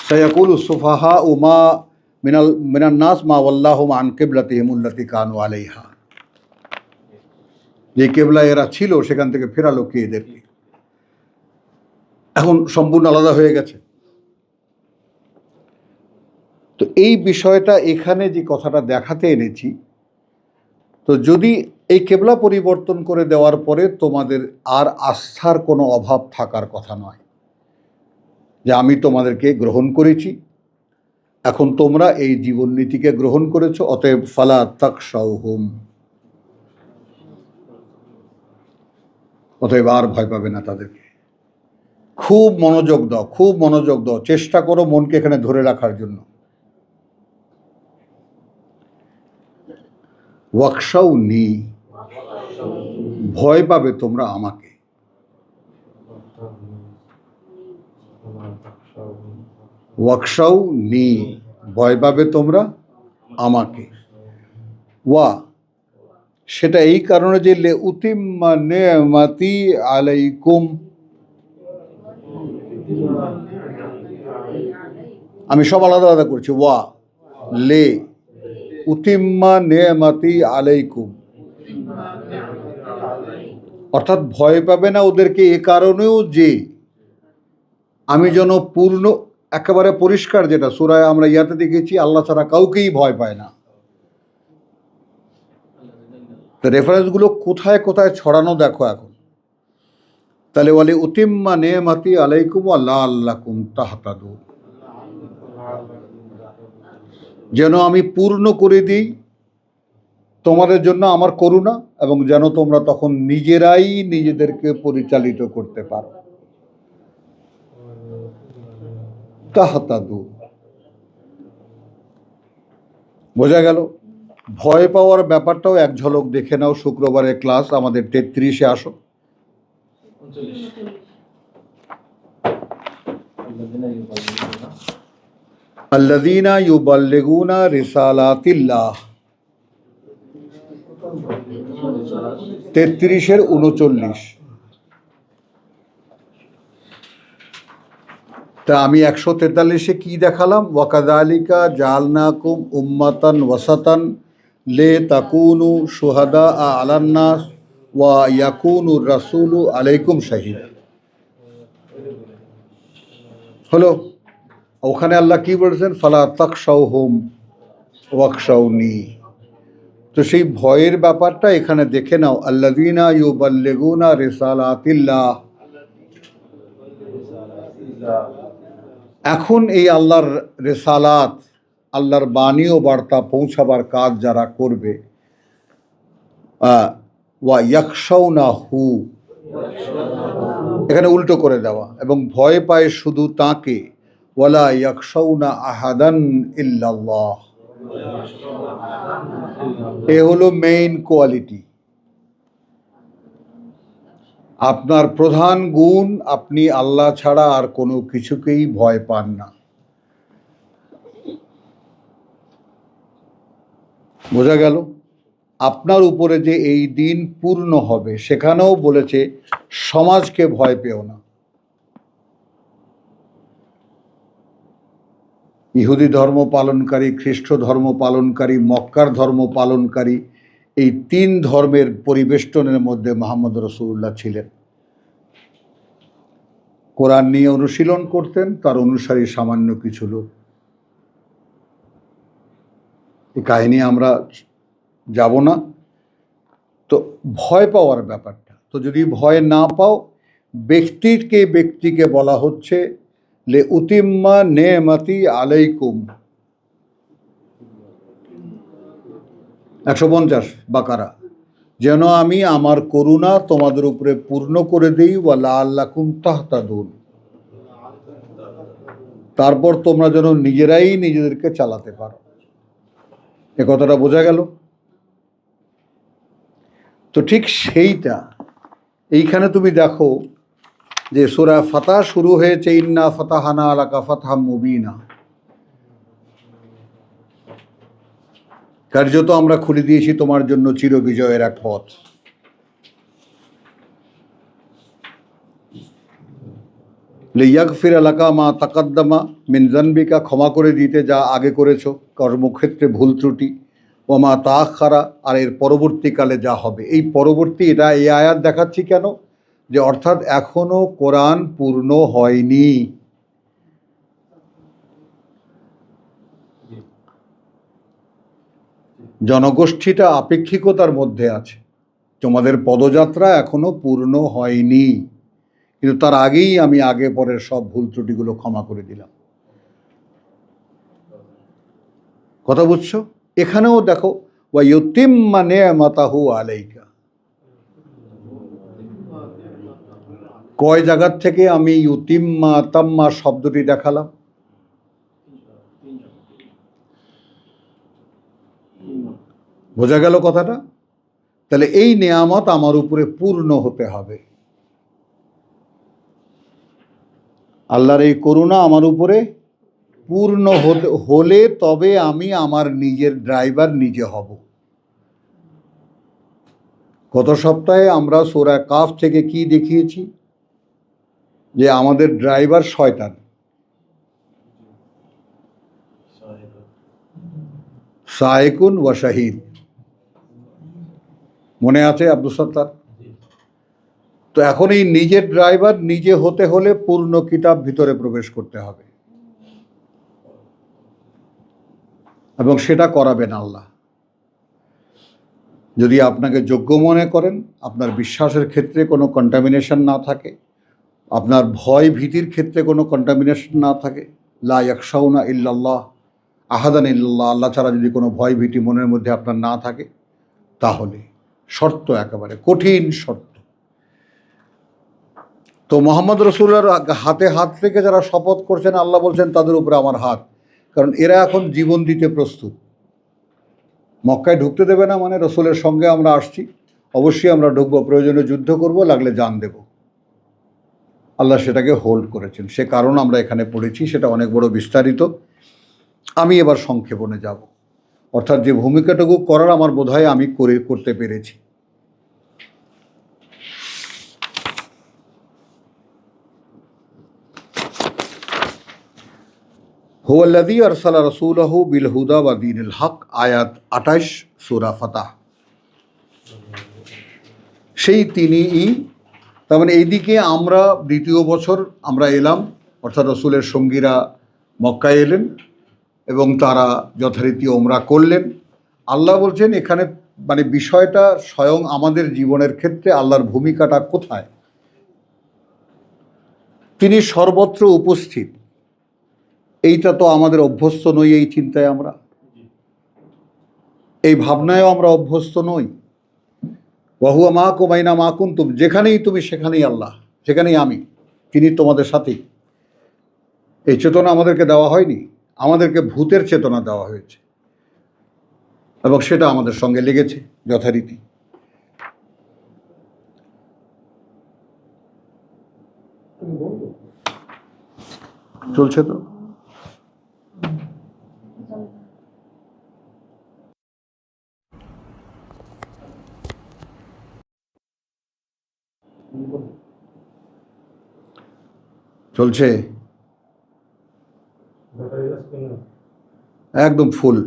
সায়াকুলু সুফাহাউ মা মিনান নাস মা ওয়াল্লাহুম আন কিবলাতিহিম আল্লাতী কানু আলাইহা, যে কেবলা এরা ছিল সেখান থেকে ফেরালো কে এদেরকে? এখন সম্পূর্ণ আলাদা হয়ে গেছে। তো এই বিষয়টা এখানে যে কথাটা দেখাতে এনেছি, তো যদি এই কেবলা পরিবর্তন করে দেওয়ার পরে তোমাদের আর আস্থার কোনো অভাব থাকার কথা নয়, যে আমি তোমাদেরকে গ্রহণ করেছি, এখন তোমরা এই জীবন নীতিকে গ্রহণ করেছো, অতএব ফালা তাখশাউহুম, অতএব আর ভয় পাবে না তাদেরকে। খুব মনোযোগ দাও, খুব মনোযোগ দাও, চেষ্টা করো মনকে এখানে ধরে রাখার জন্য। ওয়াকশাউনি, ভয় পাবে তোমরা আমাকে। ওয়াকশাউনি, ভয় পাবে তোমরা আমাকে। ওয়া, সেটা এই কারণে যে লে উতিম্মা নি'মাতি আলাইকুম, আমি সব আলাদা আলাদা করছি। ওয়া লে উতিম্মা নি'মাতি আলাইকুম, অর্থাৎ ভয় পাবে না ওদেরকে এ কারণেও যে আমি যেন পূর্ণ, একেবারে পরিষ্কার, যেটা সূরায় আমরা ইয়াতে দেখেছি আল্লাহ ছাড়া কাউকেই ভয় পায় না। তো রেফারেন্সগুলো কোথায় কোথায় ছড়ানো দেখো এখন। তাহলে বলে উতিম্মা নি'মাতি আলাইকুম ওয়া লাআল্লাকুম তাহতাদুন, যেন আমি পূর্ণ করে দিই তোমাদের জন্য আমার করুণা, এবং যেন তোমরা তখন নিজেরাই নিজেদেরকে পরিচালিত করতে পারো। তাহতাদু, বোঝা গেল? ভয় পাওয়ার ব্যাপারটাও এক ঝলক দেখে নাও। শুক্রবারের ক্লাস আমাদের 33-এ আসো। আল্লাযীনা ইউবাল্লিগুনা রিসালাতিল্লাহ, 33-এর 39। তা আমি 143-এ কি দেখালাম? ওয়াকাযালিকা জাআলনাকুম উম্মাতান ওয়াসাতান লিতাকুনু শুহাদা আলান নাস ওয়া ইয়াকুনুর রাসূলু আলাইকুম শাহীদা। হলো, ওখানে আল্লাহ কি বলছেন? ফালা তাখশাউহুম ওয়াকশাউনি, তো সেই ভয়ের ব্যাপারটা এখানে দেখে নাও, আল্লাযীনা ইউবাল্লিগুনা রিসালাতিল্লাহ। এখন এই আল্লাহর রিসালাত, আল্লাহর বাণী ও বার্তা পৌঁছাবার কাজ যারা করবে, ওয়া ইয়াখশাউনাহু, এখানে উল্টো করে দেওয়া, এবং ভয় পায় শুধু তাকে, ওয়ালা ইয়াখশাউনা আহাদান ইল্লাল্লাহ। এ হলো মেইন কোয়ালিটি। আপনার প্রধান গুণ, আপনি আল্লাহ ছাড়া আর কোনো কিছুকেই ভয় পান না। বোঝা গেল? আপনার উপরে যে এই দিন পূর্ণ হবে, সেখানেও বলেছে সমাজকে ভয় পেও না। ইহুদি ধর্ম পালনকারী, খ্রিস্ট ধর্ম পালনকারী, মক্কার ধর্ম পালনকারী, এই তিন ধর্মের পরিবেষ্টনের মধ্যে মুহাম্মদ রাসূলুল্লাহ ছিলেন। কোরআন নিয়ে অনুশীলন করতেন তার অনুসারী সামান্য কিছু লোক। এই কাহিনী আমরা যাব না। তো ভয় পাওয়ার ব্যাপারটা, তো যদি ভয় না পাও, ব্যক্তিকে বলা হচ্ছে লে উতিম্মা নেমাতি আলাইকুম, 150 বাকারা, যেন আমি আমার করুণা তোমাদের উপরে পূর্ণ করে দিই, ওয়া লাআল্লাকুম তাহতাদুন, তারপর তোমরা যেন নিজেরাই নিজেদেরকে চালাতে পারো। এ কথাটা বোঝা গেল? তো ঠিক সেইটা এইখানে তুমি দেখো যে সূরা ফাতহ শুরু হয়েছে ইন্না ফাতাহানা লাকা ফাতহাম মুবিনা, কার্যত আমরা খুলে দিয়েছি তোমার জন্য চিরবিজয়ের এক পথ। লিয়াগফিরা লাকা মা তাকাদ্দামা মিন যানবিকা, ক্ষমা করে দিতে যা আগে করেছো কর্মক্ষেত্রে ভুল ত্রুটি, ওয়া মা তাআখারা, আর এর পরবর্তীকালে যা হবে। এই পরবর্তী, এটা এই আয়াত দেখাচ্ছি কেন, যে অর্থাৎ এখনো কোরআন পূর্ণ হয়নি। জনগোষ্ঠীটা আপেক্ষিকতার মধ্যে আছে, তোমাদের পদযাত্রা এখনো পূর্ণ হয়নি, কিন্তু তার আগেই আমি আগে পরের সব ভুল ত্রুটিগুলো ক্ষমা করে দিলাম। কথা বুঝছো? এখানেও দেখো ওয়া ইউতিম্মা নি'মাতাহু আলাইকা, কয় জায়গার থেকে আমি ইউতিম্মা তাম্মা শব্দটি দেখালাম? বোঝা গেল কথাটা? তাহলে এই নেয়ামত আমার উপরে পূর্ণ হতে হবে। আল্লাহর এই করুণা আমার উপরে পূর্ণ হলে তবে আমি আমার নিজের ড্রাইভার নিজে হব। গত সপ্তাহে আমরা সূরা কাফ থেকে কি দেখিয়েছি, যে আমাদের ড্রাইভার শয়তান। সায়েকুন ওয়া শাহিদ, মনে আছে আব্দুল সত্তার? তো এখন এই নিজের ড্রাইভার নিজে হতে হলে পূর্ণ কিতাব ভিতরে প্রবেশ করতে হবে, এবং সেটা করাবেন আল্লাহ। যদি আপনাকে যোগ্য মনে করেন, আপনার বিশ্বাসের ক্ষেত্রে কোনো কন্টামিনেশন না থাকে, আপনার ভয় ভীতির ক্ষেত্রে কোনো কন্টামিনেশন না থাকে, লা ইয়াখশাউনা ইল্লাল্লাহ আহাদান ইল্লাল্লাহ, আল্লাহ ছাড়া যদি কোনো ভয় ভীতি মনের মধ্যে আপনার না থাকে, তাহলে শর্ত, একেবারে কঠিন শর্ত। তো মোহাম্মদ রাসূলুল্লাহর হাতে হাত রেখে যারা শপথ করছেন, আল্লাহ বলছেন তাদের উপরে আমার হাত, কারণ এরা এখন জীবন দিতে প্রস্তুত। মক্কায় ঢুকতে দেবে না মানে রাসূলের সঙ্গে আমরা আসছি, অবশ্যই আমরা ঢুকবো, প্রয়োজনে যুদ্ধ করব, লাগলে জান দেব। আল্লাহ সেটাকে হোল্ড করেছেন, সে কারণ আমরা এখানে পড়েছি, সেটা অনেক বড় বিস্তারিত। আমি এবার সংক্ষেপণে যাব, অর্থাৎ যে ভূমিকাটুকু করার আমার বোধহয় আমি করতে পেরেছি। হুয়াল্লাযী আরসালা রাসূলাহু বিল হুদা ওয়া দীনিল হক, আয়াত 28 সূরা ফাতহ। সেই তিনিই, তার মানে এইদিকে আমরা দ্বিতীয় বছর আমরা এলাম, অর্থাৎ রাসূলের সঙ্গীরা মক্কায় এলেন এবং তারা যথারীতি ওমরা করলেন। আল্লাহ বলছেন এখানে মানে বিষয়টা স্বয়ং আমাদের জীবনের ক্ষেত্রে আল্লাহর ভূমিকাটা কোথায়? তিনি সর্বত্র উপস্থিত, এইটা তো আমাদের অভ্যস্ত নই। এই চিন্তায় আমরা, এই ভাবনায়ও আমরা অভ্যস্ত নই। ওয়াহুয়া মাকুম আইনা মা কুনতুম, যেখানেই তুমি সেখানেই আল্লাহ, সেখানেই আমি, তিনি তোমাদের সাথেই। এই চেতনা আমাদেরকে দেওয়া হয়নি, আমাদেরকে ভূতের চেতনা দেওয়া হয়েছে, এবং সেটা আমাদের সঙ্গে লেগেছে যথারীতি। চলছে তো। চলছে একদম ফুল।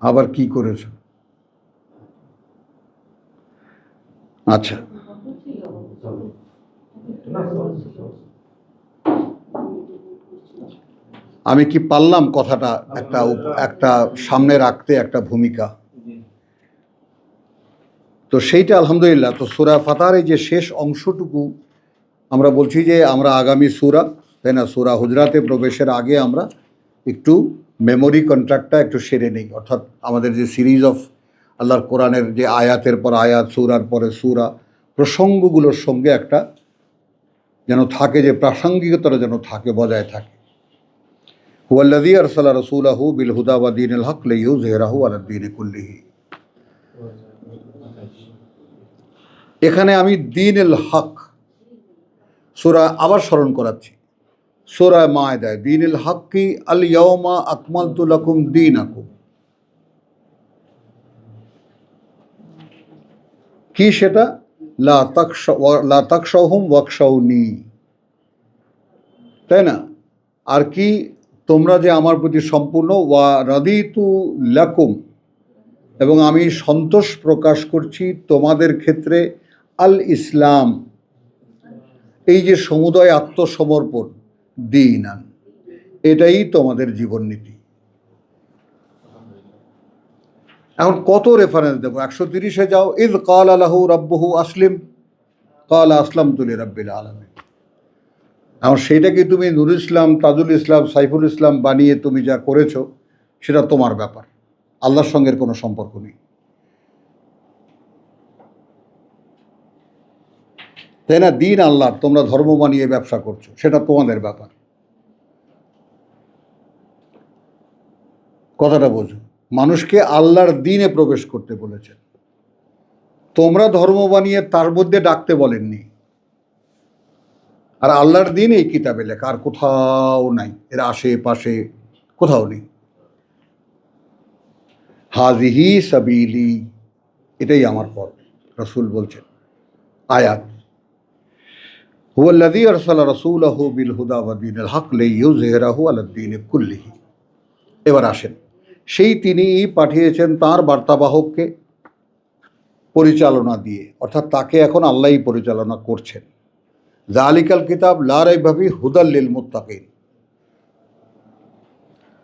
আবার কি করেছো? আচ্ছা, আমি কি পারলাম কথাটা একটা সামনে রাখতে, একটা ভূমিকা? তো সেইটা আলহামদুলিল্লাহ। তো সূরা ফাতহার এই যে শেষ অংশটুকু আমরা বলছি যে আমরা আগামী সূরা, তাই না, সূরা হুজরাতে প্রবেশের আগে আমরা একটু মেমোরি কন্ট্রাক্টটা একটু সেরে নেই। অর্থাৎ আমাদের যে সিরিজ অফ আল্লাহর কোরআনের যে আয়াতের পর আয়াত, সূরার পরে সূরা, প্রসঙ্গগুলোর সঙ্গে একটা যেন থাকে, যে প্রাসঙ্গিকতাটা যেন থাকে, বজায় থাকে। হুয়াল্লাযী আরসালা রাসূলাহু বিল হুদা ওয়া দীনিল হক লিইয়ুযহিরাহু আলাদ দীনি কুল্লিহি। এখানে আমি দীনুল হক সূরা আবার স্মরণ করাচ্ছি, সূরা মায়দায় দীনুল হক্কি আল ইয়াওমা আকমালতু লাকুম দীনাকুম। কি সেটা? লা তাকশাউহুম ওয়াকশাউনি, তাই না? আর কি? তোমরা যে আমার প্রতি সম্পূর্ণ, ওয়া রাদিতু লাকুম, এবং আমি সন্তোষ প্রকাশ করছি তোমাদের ক্ষেত্রে, আল ইসলাম, এই যে সমুদয় আত্মসমর্পণ, দীনান, এটাই তোমাদের জীবননীতি। এখন কত রেফারেন্স দেবো? 130-এ যাও, ইয ক্বালা লাহু রাব্বুহু আসলিম ক্বালা আসলামতু লিরাব্বিল আলামিন। এখন সেইটাকে তুমি নুরুল ইসলাম, তাজুল ইসলাম, সাইফুল ইসলাম বানিয়ে তুমি যা করেছো সেটা তোমার ব্যাপার, আল্লাহর সঙ্গে কোনো সম্পর্ক নেই, তাই না? দিন আল্লাহর, তোমরা ধর্ম বানিয়ে ব্যবসা করছো, সেটা তোমাদের ব্যাপার। কথাটা বোঝো, মানুষকে আল্লাহর দিনে প্রবেশ করতে বলেছেন, তোমরা ধর্ম বানিয়ে তার মধ্যে ডাকতে বলেননি। আর আল্লাহর দিন এই কিতাবে লেখা, আর কোথাও নাই, এর আশেপাশে কোথাও নেই। হাজিহি সাবিলি, এটাই আমার পথ, রাসূল বলছেন। আয়াত, হুয়াল্লাযী আরসালা রাসূলাহু বিল হুদা ওয়া দীনিল হক লিইয়ুযহিরাহু আলাদ দীনি কুল্লিহি। এবার আসেন, সেই তিনি পাঠিয়েছেন তার বার্তাবাহককে পরিচালনা দিয়ে, অর্থাৎ তাকে এখন আল্লাহই পরিচালনা করছেন। যালিকাল কিতাব লা রাইবা ফীহি হুদাল লিল মুত্তাকিন,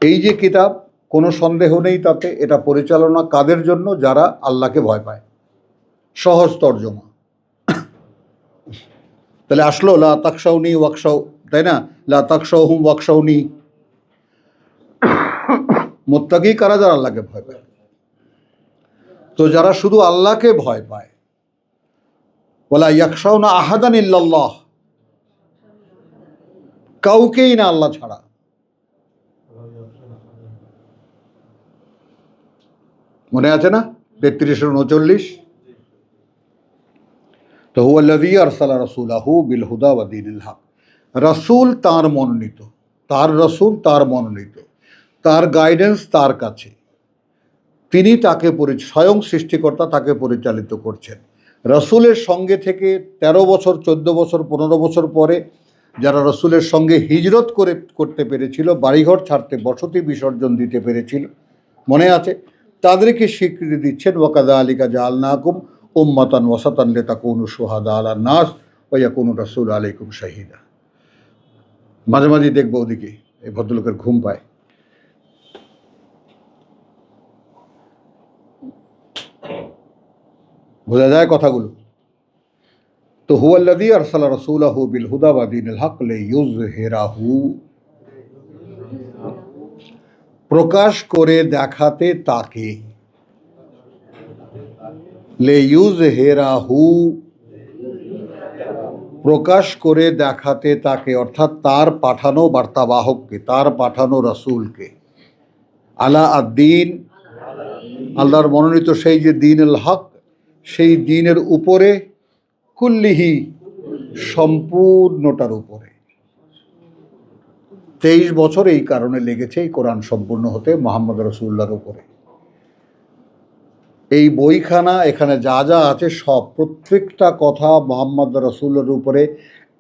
এই যে কিতাব, কোনো সন্দেহ নেই তাতে, এটা পরিচালনা কাদের জন্য? যারা আল্লাহকে ভয় পায়। সহজ তর্জমা। তাহলে আসলো লা তাকশাউনি ওয়াকশাউ, তাই না? লা তাকশাউহুম ওয়াকশাউনি, মুত্তাকি কারা? যারা আল্লাহকে ভয় পায়। তো যারা শুধু আল্লাহকে ভয় পায়, ওয়ালা ইয়াখশাউনা আহাদান ইল্লাল্লাহ, কাউকেই না আল্লাহ ছাড়া। মনে আছে না 33-39? তো হুয়াল্লাযী আরসালা রাসূলাহু বিল হুদা ওয়া দীনিল হক, রাসূল তার মনোনীত, তার রাসূল তার মনোনীত, তার গাইডেন্স তার কাছে, তিনি তাকে স্বয়ং সৃষ্টিকর্তা তাকে পরিচালিত করছেন। রাসূলের সঙ্গে থেকে 13 বছর, 14 বছর, 15 বছর পরে যারা রাসূলের সঙ্গে হিজরত করতে পেরেছিল, বাড়িঘর ছাড়তে, বসতি বিসর্জন দিতে পেরেছিল, মনে আছে, তাদেরকে স্বীকৃতি দিচ্ছেন। ওয়া কাযালিকা জাআলনাকুম উম্মাতান ওয়াসাতান লিতাকুনু শুহাদা আলান নাস ওয়া ইয়াকুনা রাসূলু আলাইকুম শাহীদা। মাঝে মাঝে দেখবো ওদিকে এই ভদ্রলোকের ঘুম পায়। বোঝা যায় কথাগুলো? তো হুয়াল্লাযী আরসালা রাসূলাহু বিল হুদা ওয়া দীনিল হক লিইয়ুযহিরাহু, প্রকাশ করে দেখাতে তাকে, লিইয়ুযহিরাহু, প্রকাশ করে দেখাতে তাকে, অর্থাৎ তার পাঠানো বার্তাবাহককে, তার পাঠানো রাসূলকে, আলা আদ-দীন, আল্লাহর মনোনীত সেই যে দীনুল হক, সেই দ্বীনের উপরে, কুল্লিহি, সম্পূর্ণটার উপরে। 23 বছর এই কারণে লেগেছে এই কোরআন সম্পূর্ণ হতে মুহাম্মদ রাসূলুল্লাহর উপরে। এই বইখানা এখানে যা যা আছে সব, প্রত্যেকটা কথা মুহাম্মদ রাসূলুল্লাহর উপরে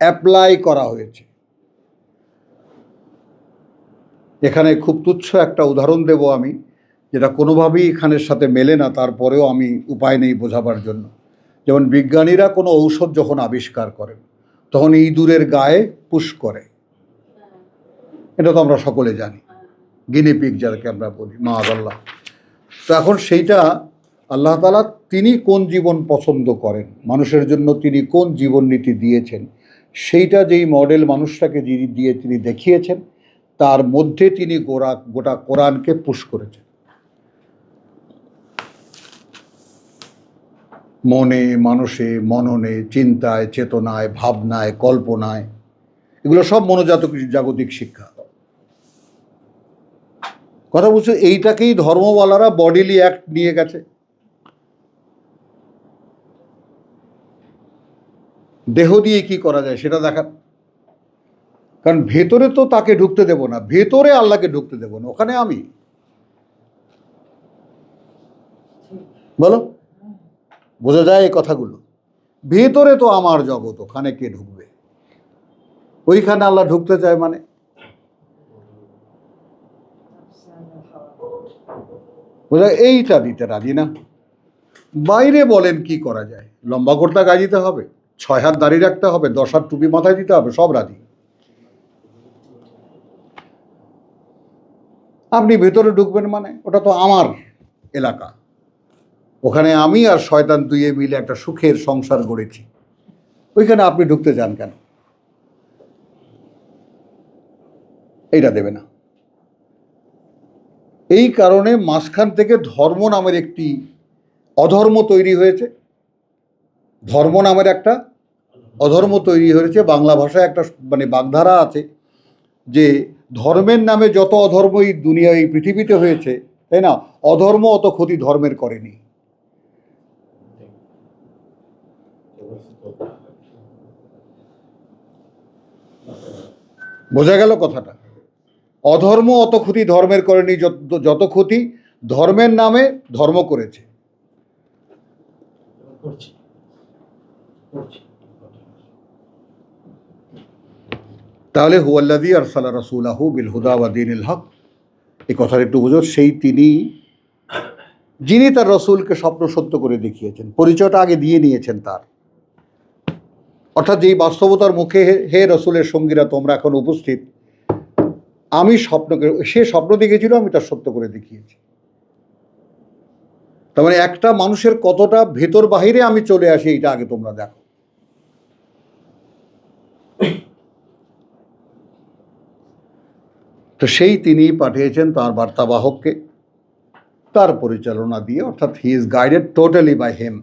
অ্যাপ্লাই করা হয়েছে। এখানে খুব তুচ্ছ একটা উদাহরণ দেব আমি, যেটা কোনোভাবেই এখানের সাথে মেলে না, তারপরেও আমি উপায় নেই বোঝাবার জন্য। যেমন বিজ্ঞানীরা কোনো ঔষধ যখন আবিষ্কার করেন তখন ইঁদুরের গায়ে পুশ করে, এটা তো আমরা সকলে জানি, গিনিপিগ যাদেরকে আমরা বলি, মাআযাল্লাহ। তো এখন সেইটা আল্লাহ তাআলা তিনি কোন জীবন পছন্দ করেন, মানুষের জন্য তিনি কোন জীবন নীতি দিয়েছেন, সেইটা যেই মডেল মানুষটাকে দিয়ে তিনি দেখিয়েছেন, তার মধ্যে তিনি গোটা কোরআনকে পুশ করেছেন। মনে, মানুষে, মননে, চিন্তায়, চেতনায়, ভাবনায়, কল্পনায়, এগুলো সব জাগতিক শিক্ষা। কথা বলছো, এইটাকেই ধর্মওয়ালারা বডিলি অ্যাক্ট নিয়ে গেছে। দেহ দিয়ে কি করা যায় সেটা দেখান। কারণ ভেতরে তো তাকে ঢুকতে দেব না, ভেতরে আল্লাহকে ঢুকতে দেব না, ওখানে আমি। বলো, বোঝা যায় এই কথাগুলো? ভেতরে তো আমার জগৎ, ওখানে কে ঢুকবে? ওইখানে আল্লাহ ঢুকতে চায় মানে? বোঝা, এইটা দিতে রাজি না। বাইরে বলেন কি করা যায়, লম্বা কুর্তা গায়ে দিতে হবে, 6 হাত দাড়ি রাখতে হবে, 10 হাত টুপি মাথায় দিতে হবে, সব রাজি। আপনি ভেতরে ঢুকবেন মানে ওটা তো আমার এলাকা, ওখানে আমি আর শয়তান দুইয়ে মিলে একটা সুখের সংসার গড়েছি, ওইখানে আপনি ঢুকতে চান কেন? এইটা দেবে না। এই কারণে মাঝখান থেকে ধর্ম নামের একটি অধর্ম তৈরি হয়েছে, ধর্ম নামের একটা অধর্ম তৈরি হয়েছে। বাংলা ভাষায় একটা মানে বাগধারা আছে যে ধর্মের নামে যত অধর্মই দুনিয়া এই পৃথিবীতে হয়েছে, তাই না, অধর্ম অত ক্ষতি ধর্মের করেনি। বোঝা গেল কথাটা? অধর্ম অত ক্ষতি ধর্মের করেনি, যত ক্ষতি ধর্মের নামে ধর্ম করেছে। তাহলে হুয়াল্লাযী আরসালা রাসূলাহু বিল হুদা ওয়া দীনিল হক, এই কথাটা একটু বুঝো। সেই তিনি যিনি তার রসুলকে স্বপ্ন সত্য করে দেখিয়েছেন, পরিচয়টা আগে দিয়ে নিয়েছেন তার, অর্থাৎ যেই বাস্তবতার মুখে হে রসুলের সঙ্গীরা তোমরা এখন উপস্থিত, আমি সে স্বপ্ন দেখেছিল, আমি তার সত্য করে দেখিয়েছি। তার মানে একটা মানুষের কতটা ভেতর বাহিরে আমি চলে আসি, এইটা আগে তোমরা দেখো। তো সেই তিনি পাঠিয়েছেন তার বার্তাবাহককে, তার পরিচালনা দিয়ে, অর্থাৎ he is guided totally by him.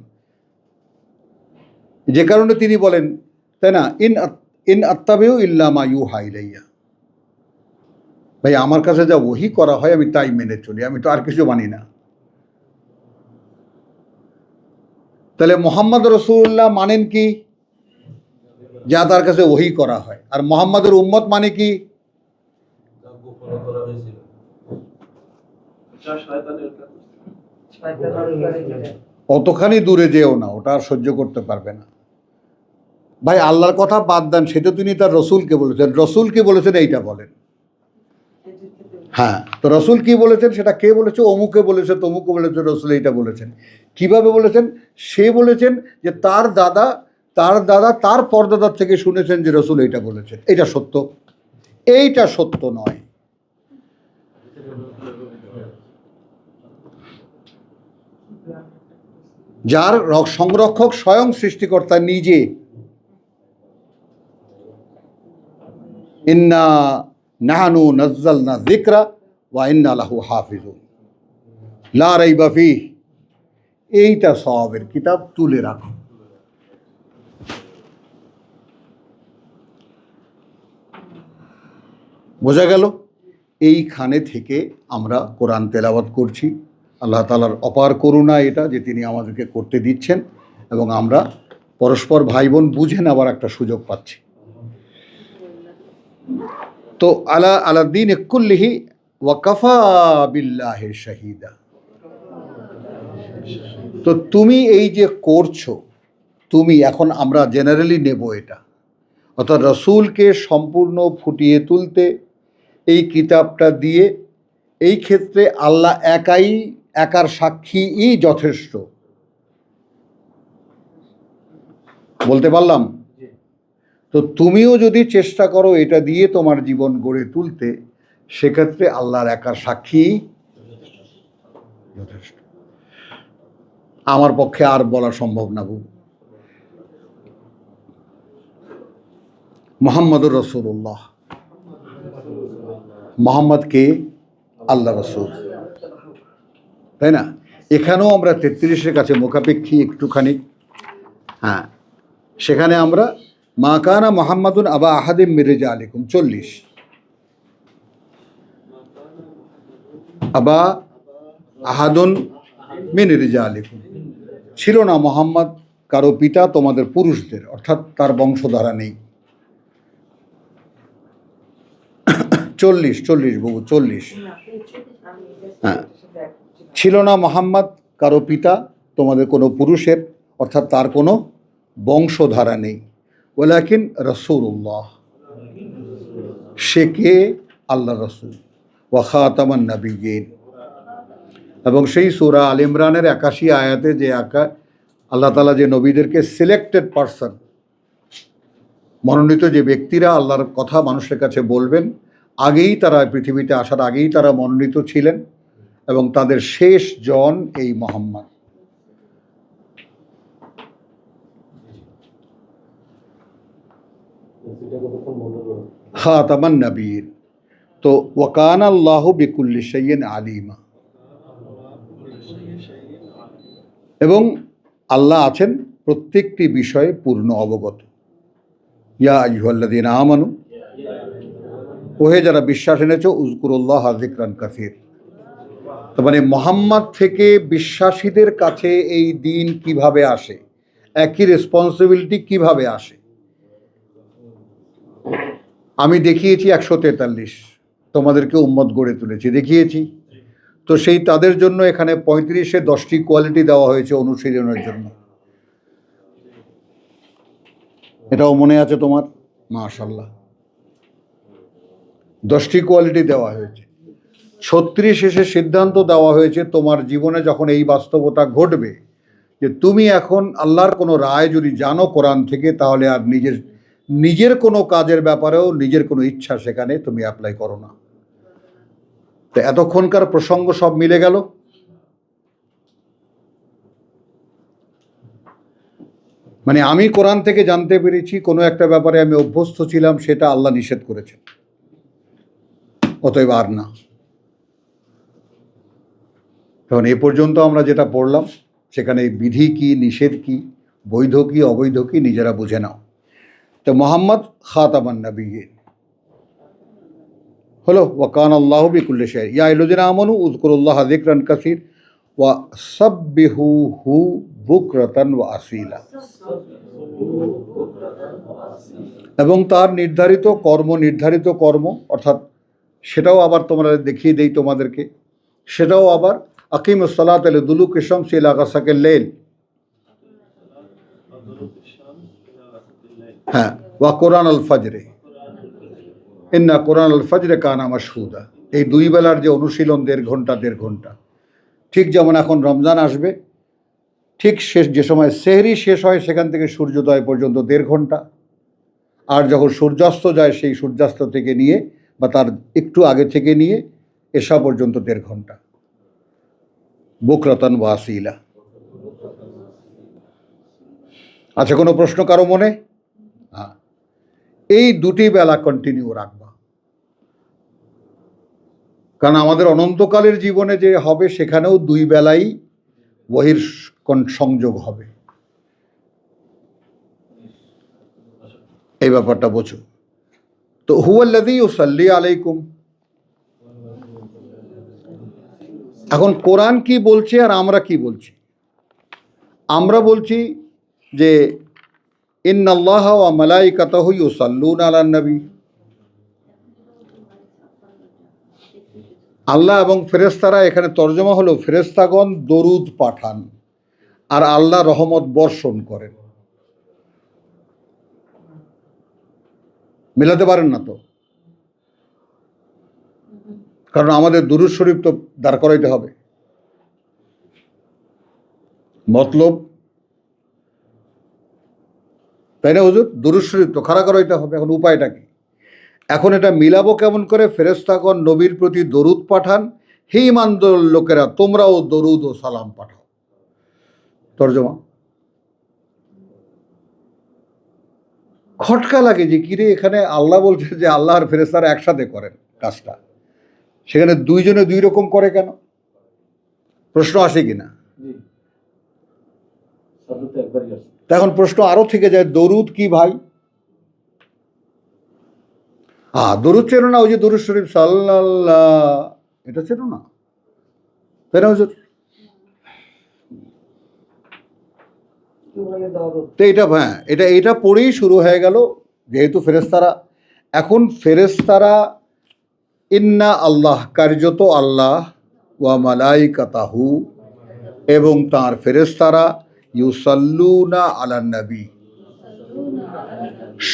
যে কারণে তিনি বলেন, তাই না, ইন আত্তাবিউ ইল্লা মা ইউহা ইলাইয়া, ভাই আমার কাছে যা ওহী করা হয় আমি তাই মেনে চলি, আমি তো আর কিছু মানি না। তাহলে মুহাম্মদ রাসূলুল্লাহ মানেন কি? যা তার কাছে ওহী করা হয়। আর মুহাম্মাদের উম্মত মানে কি? অতখানি দূরে যেও না, ওটা আর সহ্য করতে পারবে না। ভাই আল্লাহর কথা বাদ দেন, সেটা তিনি তার রসুলকে বলেছেন, রসুলকে বলেছেন এইটা বলেন। হ্যাঁ, তো রসুল কি বলেছেন সেটা কে বলেছে? অমুকে বলেছে, তমুকে বলেছে, রসুল এইটা বলেছেন। কিভাবে বলেছেন? সে বলেছেন যে তার দাদা তার পরদাদার থেকে শুনেছেন যে রসুল এইটা বলেছেন, এটা সত্য। এইটা সত্য নয়। যার সংরক্ষক স্বয়ং সৃষ্টিকর্তা নিজে। ইন্না নাহনু নাজ্জালনা যিকরা ওয়া ইন্না লাহু হাফিজুন লা রাইবা ফীহ। এইটা সওয়াবের কিতাব, তুলে রাখো। বোঝা গেল? এইখানে থেকে আমরা কোরআন তেলাওয়াত করছি। আল্লাহ তাআলার অপার করুণা এটা যে তিনি আমাদেরকে করতে দিচ্ছেন, এবং আমরা পরস্পর ভাই বোন বুঝে নেওয়ার একটা সুযোগ পাচ্ছি। তো আলাদ্দিন কুল্লিহি ওয়া কাফা বিল্লাহি শাহিদা। তো তুমি এই যে করছো, তুমি এখন আমরা জেনারেলি নেব এটা, অর্থাৎ রসুলকে সম্পূর্ণ ফুটিয়ে তুলতে এই কিতাবটা দিয়ে, এই ক্ষেত্রে আল্লাহ একার সাক্ষীই যথেষ্ট। বলতে পারলাম? তো তুমিও যদি চেষ্টা করো এটা দিয়ে তোমার জীবন গড়ে তুলতে, সেক্ষেত্রে আল্লাহর একার সাক্ষী যথেষ্ট। আমার পক্ষে আর বলা সম্ভব না। মুহাম্মদুর রাসূলুল্লাহ। মোহাম্মদ কে? আল্লাহ রসুল, তাই না? এখানেও আমরা 33-এর কাছে মুখাপেক্ষী একটুখানি। হ্যাঁ, সেখানে আমরা মা কানা মুহাম্মাদুন আবা আহাদিম মির রিজালিকুম 40, আবা আহাদুন মিন রিজালিকুম, ছিল না মোহাম্মদ কারো পিতা তোমাদের পুরুষদের, অর্থাৎ তার বংশধারা নেই। 40 বাবু, 40। হ্যাঁ, ছিল না মোহাম্মদ কারো পিতা তোমাদের কোনো পুরুষের, অর্থাৎ তার কোনো বংশধারা নেই। ওয়ালাকিন রাসূলুল্লাহ, সে কে? আল্লাহ রসুল। ওয়া খাতামান নবিয়্যিন, এবং সেই সূরা আল ইমরানের 81 আয়াতে যে আল্লাহ তাআলা যে নবীদেরকে সিলেক্টেড পারসন, মনোনীত যে ব্যক্তিরা আল্লাহর কথা মানুষের কাছে বলবেন, আগেই তারা পৃথিবীতে আসার আগেই তারা মনোনীত ছিলেন, এবং তাদের শেষ জন এই মুহাম্মদ। খাতামান নবিয়্যিন। তো ওয়া কানা আল্লাহু বিকুল্লি শাইইন আলিমা, এবং আল্লাহ আছেন প্রত্যেকটি বিষয়ে পূর্ণ অবগত। ইয়া আইয়ুহাল্লাযীনা আমানু, ওহে যারা বিশ্বাস এনেছো, উযকুরুল্লাহ যিকরান কাসীর। তো মানে মুহাম্মদ থেকে বিশ্বাসীদের কাছে এই দিন কিভাবে আসে, একই রেসপন্সিবিলিটি কিভাবে আসে। আমি দেখিয়েছি 143, তোমাদেরকে উম্মত গড়ে তুলেছি, দেখিয়েছি। তো সেই তাদের জন্য এখানে 35-এ 10টি কোয়ালিটি দেওয়া হয়েছে অনুশীলনের জন্য। এটাও মনে আছে তোমার? মাশাআল্লাহ, 10টি কোয়ালিটি দেওয়া হয়েছে। 36 এসে সিদ্ধান্ত দেওয়া হয়েছে তোমার জীবনে যখন এই বাস্তবতা ঘটবে যে তুমি এখন আল্লাহর কোনো রায় যদি জানো কোরআন থেকে, তাহলে আর নিজের কোনো কাজের ব্যাপারেও নিজের কোনো ইচ্ছা সেখানে তুমি অ্যাপ্লাই করো না। তো এতক্ষণকার প্রসঙ্গ সব মিলে গেল। মানে আমি কোরআন থেকে জানতে পেরেছি কোনো একটা ব্যাপারে আমি অভ্যস্ত ছিলাম, সেটা আল্লাহ নিষেধ করেছেন, অতএব আর না। তখন এ পর্যন্ত আমরা যেটা পড়লাম, সেখানে বিধি কি, নিষেধ কি, বৈধ কি, অবৈধ কি, নিজেরা বুঝে নাও। তো মুহাম্মদ খাতামান নবিয়্যিন হলো। ওয়া কানা আল্লাহু বিকুল্লি শাইইন। ইয়া আইয়ুহাল্লাযীনা আমানু উযকুরুল্লাহ যিকরান কাসীর ওয়া সাব্বিহুহু বুকরাতান ওয়া আসীলা, এবং তার নির্ধারিত কর্ম, অর্থাৎ সেটাও আবার তোমরা দেখিয়ে দেই তোমাদেরকে, সেটাও আবার আকিমুস সালাতা লিদুলুকি শামসি ইলা গাসাকিল লাইল। হ্যাঁ, ওয়া কোরআন আল ফজরে, ইন্না কোরআন আল ফজরে কানা মাশহুদা। এই দুই বেলার যে অনুশীলন 1.5 ঘন্টা, ঠিক যেমন এখন রমজান আসবে, ঠিক যে সময় সেহরি শেষ হয় সেখান থেকে সূর্যোদয় পর্যন্ত 1.5 ঘন্টা, আর যখন সূর্যাস্ত যায় সেই সূর্যাস্ত থেকে নিয়ে বা তার একটু আগে থেকে নিয়ে এশা পর্যন্ত 1.5 ঘন্টা। বুকরাতান ওয়াসিলা। আচ্ছা, কোনো প্রশ্ন কারো মনে? হ্যাঁ, এই দুটি বেলা কন্টিনিউ রাখবা, কারণ আমাদের অনন্তকালের জীবনে যে হবে সেখানেও দুই বেলাই ওয়াহির সংযোগ হবে। এই ব্যাপারটা বোঝো। তো হুয়াল্লাযী ইউসাল্লি আলাইকুম, এখন কোরআন কি বলছে আর আমরা কি বলছি? আমরা বলছি যে ইন্নাল্লাহা ওয়া মালাইকাতাহু ইউসাল্লুনা আলান নবী, আল্লাহ এবং ফেরেশতারা, এখানে তর্জমা হলো ফেরেশতাগণ দরুদ পাঠান আর আল্লাহ রহমত বর্ষণ করেন। মেলাতে পারেন না তো, কারণ আমাদের দুরূদ শরীফ তো দাঁড় করাইতে হবে। মতলব তাই না হুজুর? দুরূদ শরীফ তো খাড়া করাইতে হবে। এখন উপায়টা কি? এখন এটা মিলাবো কেমন করে? ফেরেশতাগণ নবীর প্রতি দরুদ পাঠান, হে ঈমানদার লোকেরা তোমরাও দরুদ ও সালাম পাঠাও। তর্জমা খটকা লাগে যে কিরে, এখানে আল্লাহ বলছে যে আল্লাহ আর ফেরেশতারা একসাথে করেন কাজটা, সেখানে দুইজনে দুই রকম করে কেন? প্রশ্ন আসে কিনা? এখন প্রশ্ন আরো থেকে যায়, দরুদ কি ভাই? দরুদ চেনো না? ওই যে দরুদ শরীফ সাল্লাল্লাহ, এটা চেনো না? তাই না হুজুর? তো এটা হ্যাঁ, এটা পড়েই শুরু হয়ে গেল। যেহেতু ফেরেশতারা, এখন ফেরেশতারা ইন্না আল্লাহ, কার্যত আল্লাহ, ওয়া মালাইকাতাহু, এবং তার ফেরেশতারা ইউসাল্লুনা আলান নবী,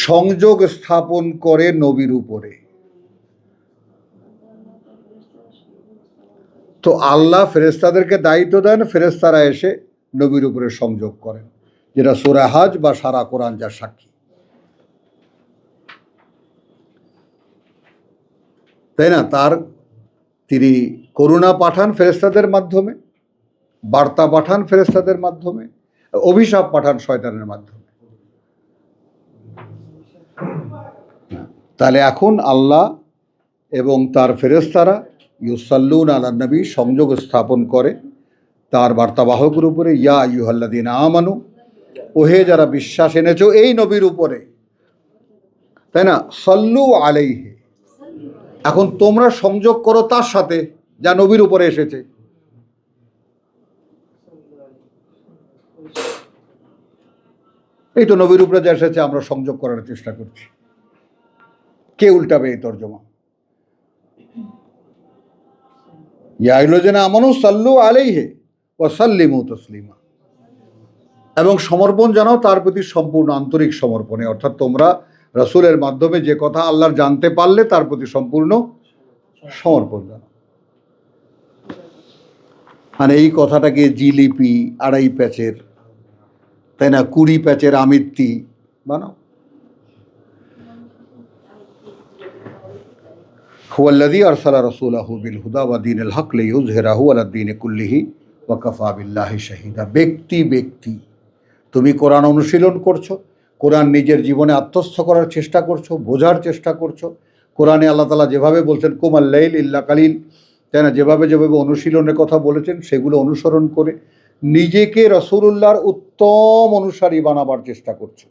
সংযোগ স্থাপন করে নবীর উপরে। তো আল্লাহ ফেরেশতাদেরকে দায়িত্ব দেন, ফেরেশতারা এসে নবীর উপরে সংযোগ করেন, যেটা সূরা হজ বা সারা কোরআন যার সাক্ষী, তাই না? তিনি করুণা পাঠান ফেরেশতাদের মাধ্যমে, বার্তা পাঠান ফেরেশতাদের মাধ্যমে, অভিশাপ পাঠান শয়তানের মাধ্যমে। তাহলে এখন আল্লাহ এবং তার ফেরেশতারা ইউসাল্লুন আলান নবী, সংযোগ স্থাপন করে তার বার্তাবাহকের উপরে। ইয়া আইয়ুহাল্লাযীনা আমানু, ওহে যারা বিশ্বাস এনেছো এই নবীর উপরে, তাই না? সাল্লু আলাইহি, এখন তোমরা সংযোগ করো তার সাথে যা নবীর উপরে এসেছে। এই তো নবীর উপরে যা এসেছে আমরা সংযোগ করার চেষ্টা করছি। কে উল্টাবে এই তর্জমা? ইয়া আইয়ুহাল্লাযীনা আমানু সাল্লু আলাইহি ওয়া সাল্লিমু তাসলিমা, এবং সমর্পণ জানাও তার প্রতি সম্পূর্ণ আন্তরিক সমর্পণে, অর্থাৎ তোমরা রাসূলের মাধ্যমে যে কথা আল্লাহর জানতে পারলে তার প্রতি সম্পূর্ণ সমর্পণ জানাও। মানে এই কথাটাকে জিলিপি 2.5 প্যাচের, তাই না, 20 প্যাচের আমিত্তি বানাও। হুয়াল্লাযী আরসালা রাসূলাহু বিল হুদা ওয়া দীনিল হক লিইয়ুযহিরাহু আলা দ্বীনি কুল্লিহি ওয়া কাফা বিল্লাহি শাহীদা। ব্যক্তি তুমি কোরআন অনুশীলন করছো, কোরআন নিজের জীবনে আত্মস্থ করার চেষ্টা করছো, বোঝার চেষ্টা করছো। কোরআনে আল্লাহ তাআলা যেভাবে বলছেন কুমাল লাইল ইল্লা কালিল, তাই না, যেভাবে অনুশীলনের কথা বলেছেন সেগুলো অনুসরণ করে নিজেকে রাসূলুল্লাহর উত্তম অনুসারী বানাবার চেষ্টা করছো।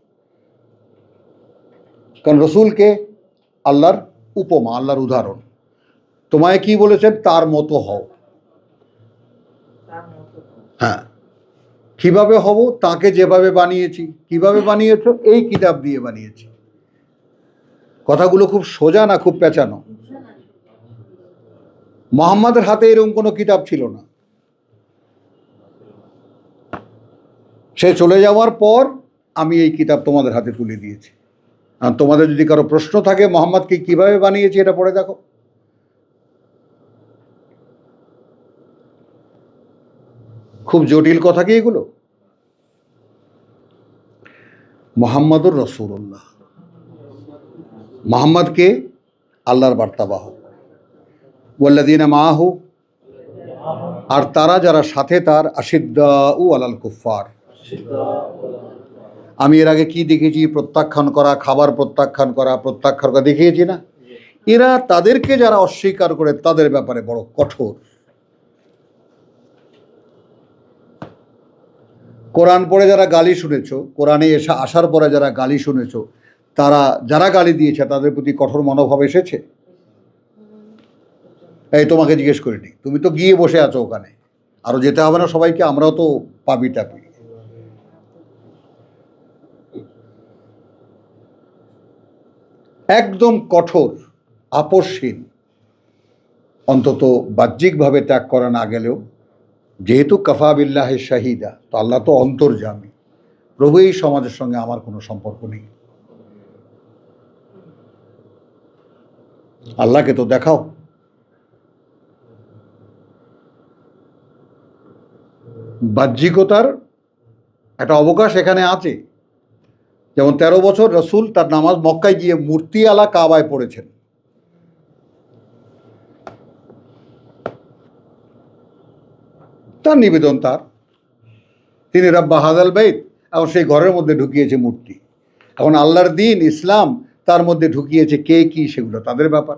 কারণ রসুলকে আল্লাহর উপমা, আল্লাহর উদাহরণ। তোমায় কি বলেছেন? তার মতো হও। হ্যাঁ, কিভাবে হব? তাকে যেভাবে বানিয়েছি। কিভাবে বানিয়েছ? এই কিতাব দিয়ে বানিয়েছি। কথাগুলো খুব সোজা না খুব পেঁচানো? মুহাম্মাদের হাতে এরকম কোনো কিতাব ছিল না। সে চলে যাওয়ার পর আমি এই কিতাব তোমাদের হাতে তুলে দিয়েছি। আর তোমাদের যদি কারো প্রশ্ন থাকে মুহাম্মদকে কিভাবে বানিয়েছি এটা পড়ে দেখো। খুব জটিল কথা কি এগুলো? মুহাম্মাদুর রাসূলুল্লাহ, মুহাম্মদকে আল্লাহর বার্তাবাহক। ওয়াল্লাযীনা মাআহু আর তারা যারা সাথে তার আশিদ্দাউ আলাল কুফার। আমি এর আগে কি দেখেছি? প্রত্যাখ্যান করা, খাবার প্রত্যাখ্যান করা দেখিয়েছি না? এরা তাদেরকে যারা অস্বীকার করে তাদের ব্যাপারে বড় কঠোর। কোরআন পড়ে যারা গালি শুনেছ, কোরআনে আসার পরে যারা গালি শুনেছ, তারা যারা গালি দিয়েছে তাদের প্রতি কঠোর মনোভাব এসেছে? এই তোমাকে জিজ্ঞেস করিনি, তুমি তো গিয়ে বসে আছো ওখানে, আরও যেতে হবে না সবাইকে? আমরাও তো পাবি টাপি। একদম কঠোর, আপোষহীন, অন্তত বাহ্যিকভাবে ত্যাগ করা না গেলেও, যেহেতু কাফা বিল্লাহে শাহিদা, তো আল্লাহ তো অন্তর্যামী, প্রভু এই সমাজের সঙ্গে আমার কোনো সম্পর্ক নেই, আল্লাহকে তো দেখাও। বাহ্যিকতার একটা অবকাশ এখানে আছে। যেমন 13 বছর রসুল তার নামাজ মক্কায় গিয়ে মূর্তি আলা কাবায় পড়েছেন। তার নিবেদন, তিনি রাব্বা হাযাল বাইত, এবং সেই ঘরের মধ্যে ঢুকিয়েছে মূর্তি। এখন আল্লাহর দিন ইসলাম তার মধ্যে ঢুকিয়েছে কে কি, সেগুলো তাদের ব্যাপার।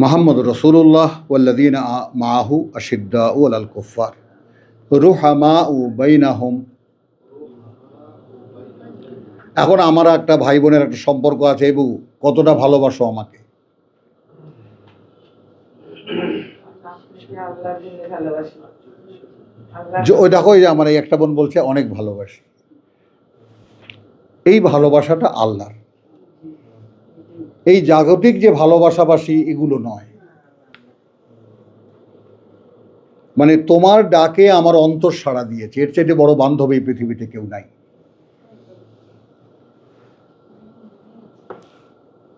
মুহাম্মদ রাসূলুল্লাহ ওয়াল্লাযীনা মাআহু আশিদ্দাউ আলাল কুফার রুহামাউ বাইনাহুম। এখন আমার একটা ভাই বোনের একটা সম্পর্ক আছে, এবু কতটা ভালোবাসো আমাকে? ওই দেখো, ওই যে আমার এই একটা বোন বলছে অনেক ভালোবাসি। এই ভালোবাসাটা আল্লাহর, এই জাগতিক যে ভালোবাসাবাসি এগুলো নয়। মানে তোমার ডাকে আমার অন্তর সাড়া দিয়েছে, এর চাইতে বড় বান্ধবী এই পৃথিবীতে কেউ নাই।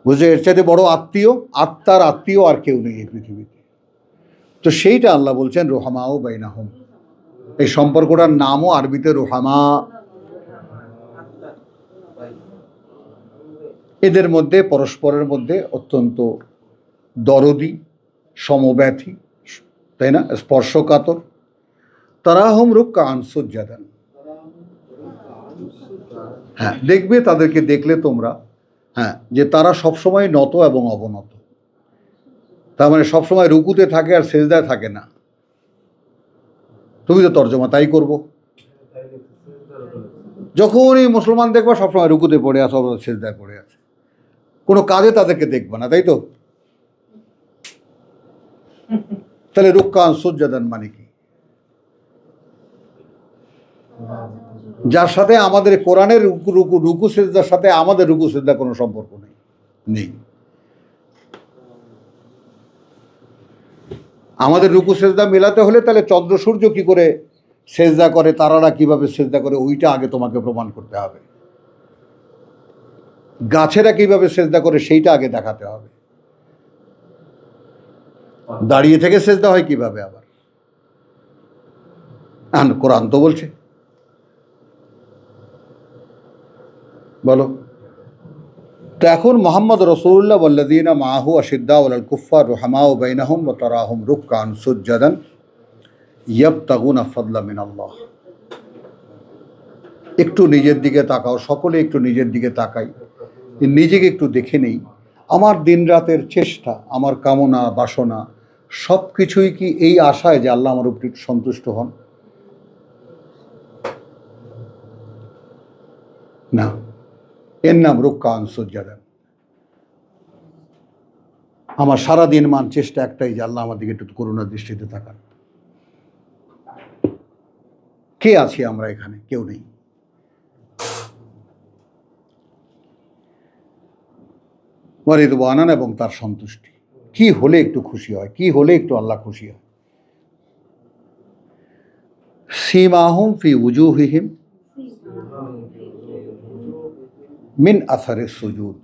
বুঝলে, এর চাইতে বড় আত্মীয়, আত্মার আত্মীয় আর কেউ নেই এই পৃথিবীতে। তো সেইটা আল্লাহ বলছেন রুহামাউ বাইনাহুম। এই সম্পর্কটার নামও আরবিতে রুহামা। এদের মধ্যে পরস্পরের মধ্যে অত্যন্ত দরদি, সমব্যথী, তাই না, স্পর্শকাতর। তারাহুম রুকআন সুজ্জাদান। হ্যাঁ, দেখবে তাদেরকে দেখলে তোমরা, হ্যাঁ, যে তারা সবসময় নত এবং অবনত। তার মানে সবসময় রুকুতে থাকে আর সেজদায় থাকে না। তুমি তো তর্জমা তাই করবো। যখনই মুসলমান দেখবা সবসময় রুকুতে পড়ে আছে, সেজদায় পড়ে আছে, কোনো কাজে তাদেরকে দেখবা না, তাই তো? তাহলে রুকআন সুজ্জাদান মানে কি? যার সাথে আমাদের কোরআনের রুকু সেজদার সাথে আমাদের রুকু সেজদার কোনো সম্পর্ক নেই। আমাদের রুকু সেজদা মেলাতে হলে তাহলে চন্দ্র সূর্য কি করে সেজদা করে, তারারা কিভাবে সেজদা করে, ওইটা আগে তোমাকে প্রমাণ করতে হবে। গাছেরা কিভাবে সেজদা করে সেইটা আগে দেখাতে হবে। দাঁড়িয়ে থেকে সেজদা হয় কিভাবে আবার? কোরআন তো বলছে, বলো তো। এখন মুহাম্মদ রাসূলুল্লাহ ওয়াল্লাযীনা মাআহু আশিদ্দাউ আলাল কুফার রুহামাউ বাইনাহুম ওয়া তারাহুম রুকআন সুজ্জাদান ইয়াবতাগুনা ফাদলা মিনাল্লাহ। একটু নিজের দিকে তাকাও, সকলে একটু নিজের দিকে তাকাই, নিজেকে একটু দেখে নেই। আমার দিনরাতের চেষ্টা, আমার কামনা বাসনা সব কিছুই কি এই আশায় যে আল্লাহ আমার উপর সন্তুষ্ট হন? না, এর নাম রুকআন সুজ্জাদান। আমার সারাদিন মান চেষ্টা একটাই যে আল্লাহ আমার দিকে একটু করুণার দৃষ্টিতে তাকান। কে আছি আমরা এখানে? কেউ নেই। ওয়ারিদওয়ানান, এবং তার সন্তুষ্টি। কি হলে একটু খুশি হয়, কি হলে একটু আল্লাহ খুশি হয়? সীমাহুম ফি উজুহিহিম মিন আসারে সুজুদ।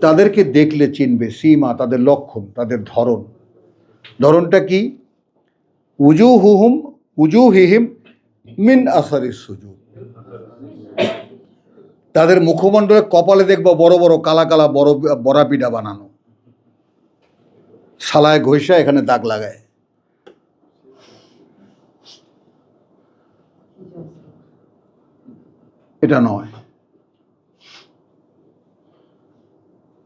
তাদেরকে দেখলে চিনবে, সীমা তাদের লক্ষণ, তাদের ধরন। ধরনটা কি? উজুহিহিম মিন আসারে সুজুদ। তাদের মুখমণ্ডলে, কপালে দেখবা বড় বড় কালা কালা বড় বড়া পিঠা বানানো, সালায় ঘষা এখানে দাগ লাগায়। এটা নয়।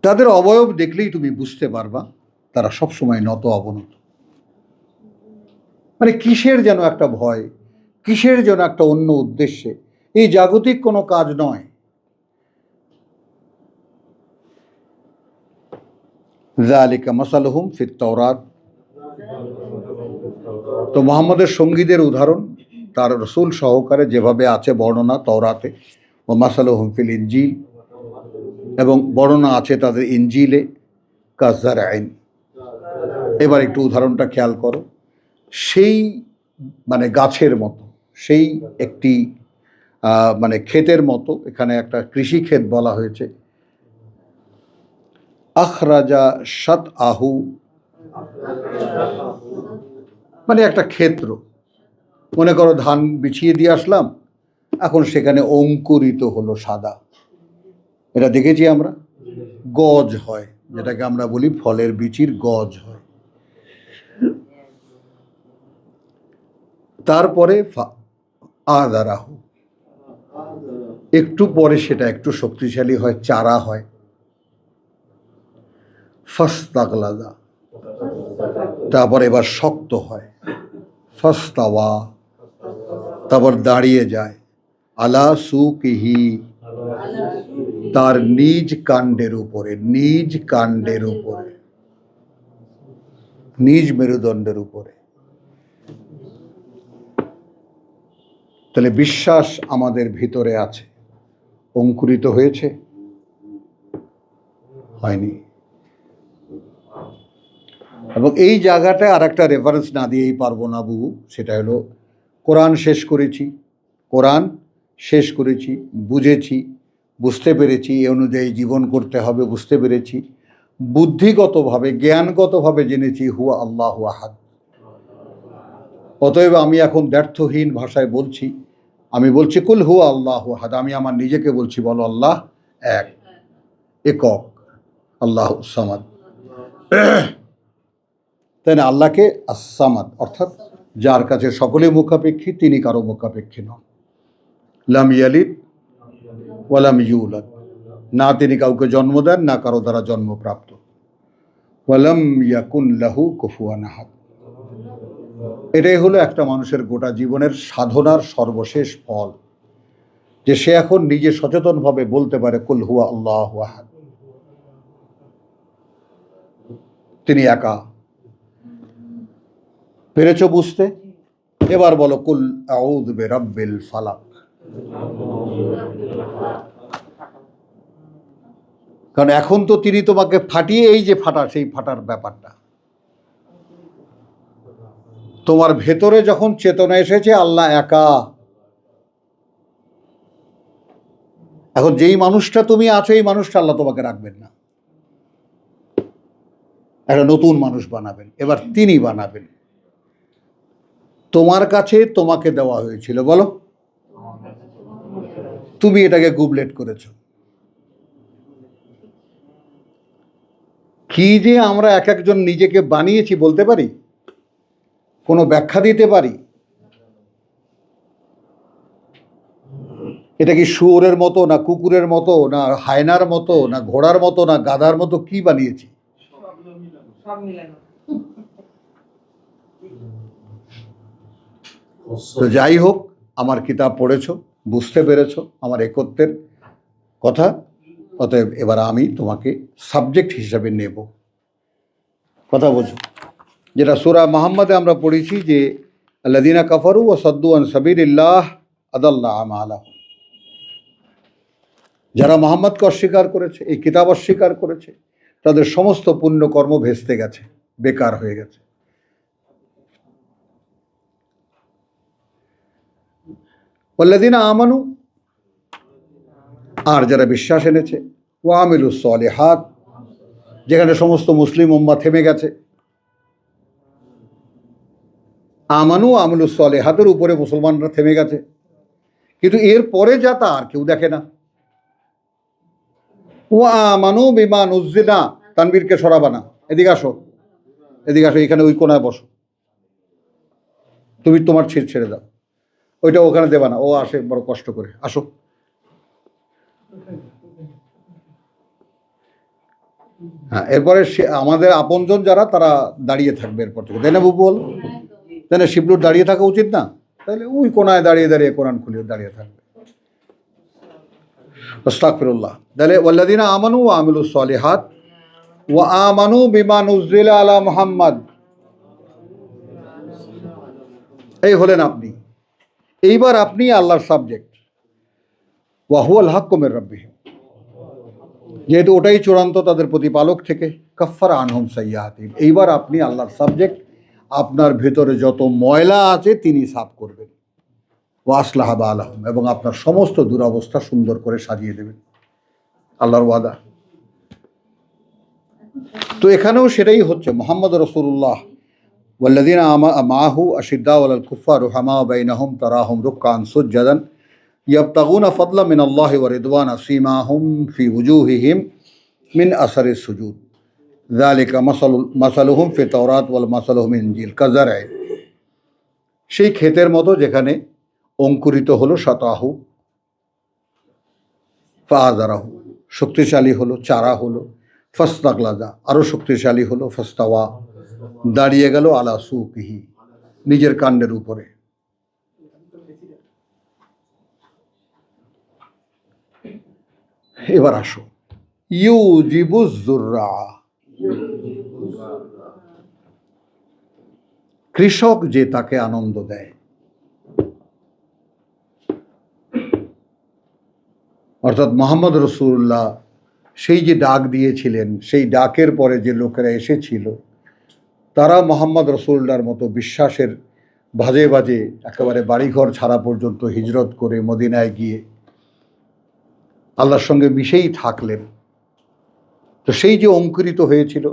তাদের অবয়ব দেখলেই তুমি বুঝতে পারবা তারা সবসময় নত অবনত। মানে কিসের যেন একটা ভয়, কিসের যেন একটা অন্য উদ্দেশ্যে। এই জাগতিক কোনো কাজ নয়। যালিকা মাসালুহুম ফিত তাওরাত। তো মুহাম্মদের সঙ্গীদের উদাহরণ তার রসুল সহকারে যেভাবে আছে বর্ণনা তওরাতে, ও মাসালুহুম ফিল ইনজিল, এবং বর্ণনা আছে তাদের ইনজিলে, কাযযারআইন। এবার একটু উদাহরণটা খেয়াল করো। সেই মানে গাছের মতো, সেই একটি মানে ক্ষেতের মতো, এখানে একটা কৃষি ক্ষেত বলা হয়েছে। আখরাজা শাত আহু, মানে একটা ক্ষেত্র। মনে করো ধান বিছিয়ে দিয়ে আসলাম, এখন সেখানে অঙ্কুরিত হলো সাদা। এটা দেখেছি আমরা, গজ হয়, যেটাকে আমরা বলি ফলের বিচির গজ হয়। তারপরে আদারাহু, একটু পরে সেটা একটু শক্তিশালী হয়, চারা হয়। ফাস্তাগলাযা, তারপর এবার শক্ত হয়। ফাস্তাওয়া, তারপর দাঁড়িয়ে যায়। আলা সুকিহি, তার নিজ কাণ্ডের উপরে, নিজ কাণ্ডের উপরে, নিজ মেরুদণ্ডের উপরে। তাহলে বিশ্বাস আমাদের ভিতরে আছে, অঙ্কুরিত হয়েছে? হয়নি। এবং এই জায়গাটায় আর একটা রেফারেন্স না দিয়েই পারবো না বুবু, সেটা হলো কোরআন শেষ করেছি, কোরআন শেষ করেছি, বুঝেছি, বুঝতে পেরেছি, এ অনুযায়ী জীবন করতে হবে বুঝতে পেরেছি, বুদ্ধিগতভাবে জ্ঞানগতভাবে জেনেছি হুয়া আল্লাহু আহাদ। অতএব আমি এখন ব্যর্থহীন ভাষায় বলছি, আমি বলছি কুল হুয়া আল্লাহু আহাদ। আমি আমার নিজেকে বলছি, বলো আল্লাহ এক, একক, আল্লাহু সামাদ। তাই না? আল্লাহকে আস-সামাদ, অর্থাৎ যার কাছে সকলে মুখাপেক্ষী, তিনি কারো মুখাপেক্ষী নন। লাম ইয়ালিদ ওয়া লাম ইউলাদ, না তিনি কাউকে জন্ম দেন, না কারো দ্বারা জন্মপ্রাপ্ত। ওয়া লাম ইয়াকুন লাহু কুফুয়ান আহাদ। এটাই হলো একটা মানুষের গোটা জীবনের সাধনার সর্বশেষ ফল, যে সে এখন নিজে সচেতনভাবে বলতে পারে কুল হুয়া আল্লাহু আহাদ, তিনি একা। পেরেছো বুঝতে? এবার বলো কুল আউযু বিরাব্বিল ফালাক। কারণ এখন তো তিনি তোমাকে ফাটিয়ে, এই যে ফাটা, সেই ফাটার ব্যাপারটা তোমার ভেতরে যখন চেতনা এসেছে আল্লাহ একা। এখন যেই মানুষটা তুমি আছো, এই মানুষটা আল্লাহ তোমাকে রাখবেন না, একটা নতুন মানুষ বানাবেন। এবার তিনি বানাবেন। তোমার কাছে তোমাকে দেওয়া হয়েছিল, বলো, তুমি এটাকে গুবলেট করেছো। কি যে আমরা এক একজন নিজেকে বানিয়েছি বলতে পারি? কোনো ব্যাখ্যা দিতে পারি? এটা কি শুয়োরের মতো, না কুকুরের মতো, না হায়নার মতো, না ঘোড়ার মতো, না গাধার মতো? কি বানিয়েছি? তো যাই হোক, আমার কিতাব পড়েছো, বুঝতে পেরেছো আমার একত্বের কথা। অতএব এবার আমি তোমাকে সাবজেক্ট হিসাবে নেব। কথা বোঝো, যেটা সূরা মুহাম্মাদে আমরা পড়েছি যে আল্লাযীনা কাফারু ওয়া সাদ্দু আন সাবিলিল্লাহ আদাল্লা আমালাহুম, যারা মুহাম্মদকে অস্বীকার করেছে, এই কিতাব অস্বীকার করেছে, তাদের সমস্ত পুণ্যকর্ম ভেস্তে গেছে, বেকার হয়ে গেছে। ওয়াল্লাযীনা আমানু, আর যারা বিশ্বাস এনেছে, ওয়া আমিলুস সলিহাত, যেখানে সমস্ত মুসলিম উম্মাহ থেমে গেছে। আমানু আমিলুস সলিহাতের উপরে মুসলমানরা থেমে গেছে, কিন্তু এর পরে যা তা আর কেউ দেখে না। ওয়া আমানু বিমা নুজ্জিলা, তানবীরকে সরাবা না, এদিকে আসো। এদিকে আসো, এখানে ওই কোনায় বসো, তুমি তোমার ছেড়ে দাও, ওইটা ওখানে দেবা না, ও আসে বড় কষ্ট করে, আসো। হ্যাঁ, এরপরে আমাদের আপনজন যারা তারা দাঁড়িয়ে থাকবে এরপর থেকে, তাই না বুবু বল? তাই না, শিবলুর দাঁড়িয়ে থাকা উচিত না? তাহলে ওই কোনায় দাঁড়িয়ে দাঁড়িয়ে কোরআন খুলে দাঁড়িয়ে থাকবে। আস্তাগফিরুল্লাহ। তাহলে ওয়াল্লাযিনা আমানু ওয়া আমিলুস সালিহাত ওয়া আমানু বিমা নুযিলা আলা মুহাম্মদ, এই হলেন আপনি। এইবার আপনি আল্লাহর সাবজেক্ট, ওয়া হুয়াল হাক্কু মির রাব্বিহিম, যেহেতু ওটাই চূড়ান্ত তাদের প্রতিপালক থেকে, কাফফারা আনহুম সাইয়্যাতিহিম, এইবার আপনি আল্লাহর সাবজেক্ট, আপনার ভেতরে যত ময়লা আছে তিনি সাফ করবেন, ওয়া আসলাহা বালাহুম, এবং আপনার সমস্ত দুরবস্থা সুন্দর করে সাজিয়ে দেবেন, আল্লাহর ওয়াদা। তো এখানেও সেটাই হচ্ছে। মুহাম্মদ রাসূলুল্লাহ ওয়াল্লাযিনা মাআহু আশিদ্দাউ আলাল কুফফার রুহামাউ বাইনাহুম তারাহুম রুকআন সুজ্জাদান ইয়াবতাগুনা ফাদলাম মিনাল্লাহি ওয়া রিদওয়ানা সীমাহুম ফি ওয়ুজুহিহিম মিন আসারিস সুজুদ যালিকা মাসালুহুম ফি তাওরাত ওয়াল মাসালুহুম মিন ইনজিল কাযারআ, সেই ক্ষেতের মতো যেখানে অঙ্কুরিত হলো শতাহু ফাআযারাহু, শক্তিশালী হলো, চারা হলো, ফাস্তাগলাযা, আরও শক্তিশালী হলো, ফাস্তাওয়া, দাঁড়িয়ে গেল, আলা সুকিহি, নিজের কাণ্ডের উপরে। এবার আসো, ইউজিবুজ যুররা, কৃষক যে তাকে আনন্দ দেয়, অর্থাৎ মুহাম্মদ রাসূলুল্লাহ সেই যে ডাক দিয়েছিলেন, সেই ডাকের পরে যে লোকেরা এসেছিল তারা মুহাম্মদ রাসূলুল্লাহর মতো বিশ্বাসের বাজে বাজে একেবারে বাড়িঘর ছাড়া পর্যন্ত হিজরত করে মদিনায় গিয়ে আল্লাহর সঙ্গে মিশেই থাকলেন। তো সেই যে অঙ্কুরিত হয়েছিল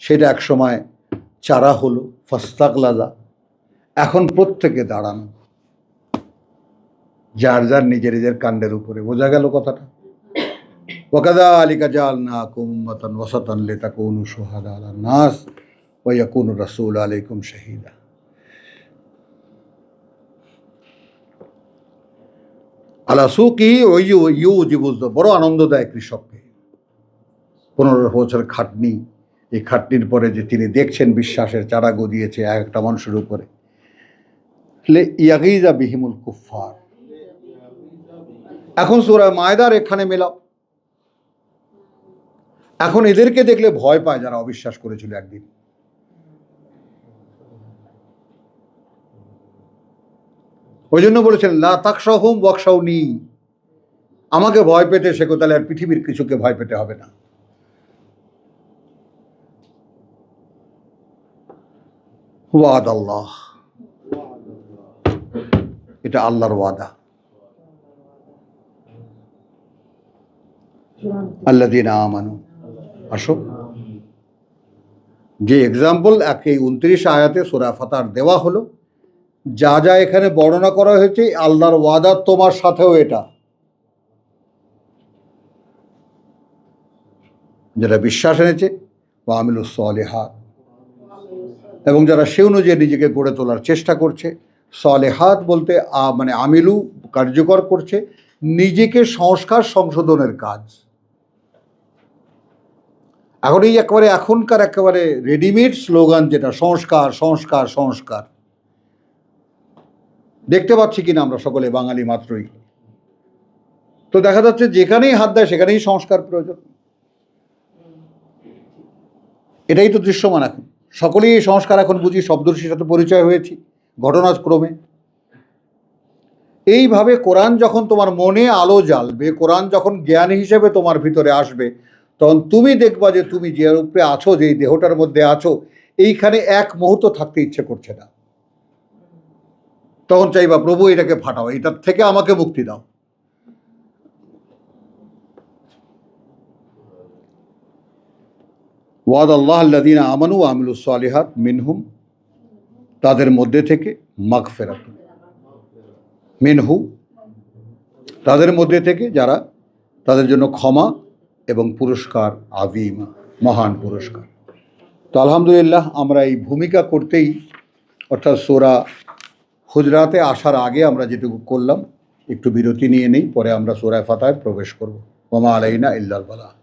সেটা একসময় চারা হলো, ফাস্তাগলাযা, এখন প্রত্যেকে দাঁড়ানো, যার যার নিজের নিজের কাণ্ডের উপরে। বোঝা গেল কথাটা? ওয়াকাযালিকা জাআলনাকুম উম্মাতান ওয়াসাতান লিতাকুনু শুহাদা আলান নাস ওয়া ইয়াকুনা রাসূলু আলাইকুম শাহীদা। আলা সুকিহি ইউজিবুজ, বড় আনন্দ দেয় কৃষককে। 15 বছর খাটনি, এই খাটনির পরে যে তিনি দেখছেন বিশ্বাসের চারা গজিয়েছে একটা মানুষের উপরে, ইয়াগিজা বিহিমুল কুফফার। এখন সূরা মায়দার এখানে মেলাও, এখন এদেরকে দেখলে ভয় পায় যারা অবিশ্বাস করেছিল একদিন। ওই জন্য বলেছেন লা তাকশাহুম ওয়াকশাউনি, আমাকে ভয় পেতে শেখো, তাহলে আর পৃথিবীর কিছুকে ভয় পেতে হবে না। ওয়াদ আল্লাহ, এটা আল্লাহর ওয়াদা। আল্লাযীনা আমানু, আসো, যে এক্সাম্পল এই 29 আয়াতে সূরা ফাতার দেওয়া হলো, যা যা এখানে বর্ণনা করা হয়েছে আল্লাহর ওয়াদা তোমার সাথেও, এটা যারা বিশ্বাস এনেছে ওয়া আমিলুস সালিহাত, এবং যারা সে অনুযায়ী নিজেকে গড়ে তোলার চেষ্টা করছে। সালেহাত বলতে মানে আমিলু, কার্যকর করছে, নিজেকে সংস্কার সংশোধনের কাজ। এখন এই একেবারে এখনকার একেবারে রেডিমেড স্লোগান যেটা সংস্কার সংস্কার সংস্কার, দেখতে পাচ্ছি কিনা আমরা সকলে বাঙালি মাত্রই। তো দেখা যাচ্ছে যেখানেই হাত দেয় সেখানেই সংস্কার প্রয়োজন, এটাই তো দৃশ্যমান। এখন সকলেই এই সংস্কার এখন বুঝি, শব্দটির সাথে পরিচয় হয়েছি ঘটনাক্রমে। এইভাবে কোরআন যখন তোমার মনে আলো জ্বালবে, কোরআন যখন জ্ঞান হিসেবে তোমার ভিতরে আসবে, তখন তুমি দেখবা যে তুমি যে রূপে আছো, যেই দেহটার মধ্যে আছো, এইখানে এক মুহূর্ত থাকতে ইচ্ছে করছে না। তখন চাইবা প্রভু এটাকে ফাটাও, এটার থেকে আমাকে মুক্তি দাও। ওয়াদ আল্লাহ আল্লাযীনা আমানু ওয়া আমিলুস সালিহাত মিনহুম, তাদের মধ্যে থেকে, মাগফিরাত মিনহু, তাদের মধ্যে থেকে, যারা, তাদের জন্য ক্ষমা এবং পুরস্কার, আযীমা, মহান পুরস্কার। তো আলহামদুলিল্লাহ আমরা এই ভূমিকা করতেই, অর্থাৎ সূরা হুজরাতে আসার আগে আমরা যেটুকু করলাম, একটু বিরতি নিয়ে নেই, পরে আমরা সূরা ফাতিহায় প্রবেশ করব। ওয়া মা আলাইনা ইল্লাল বালাগ।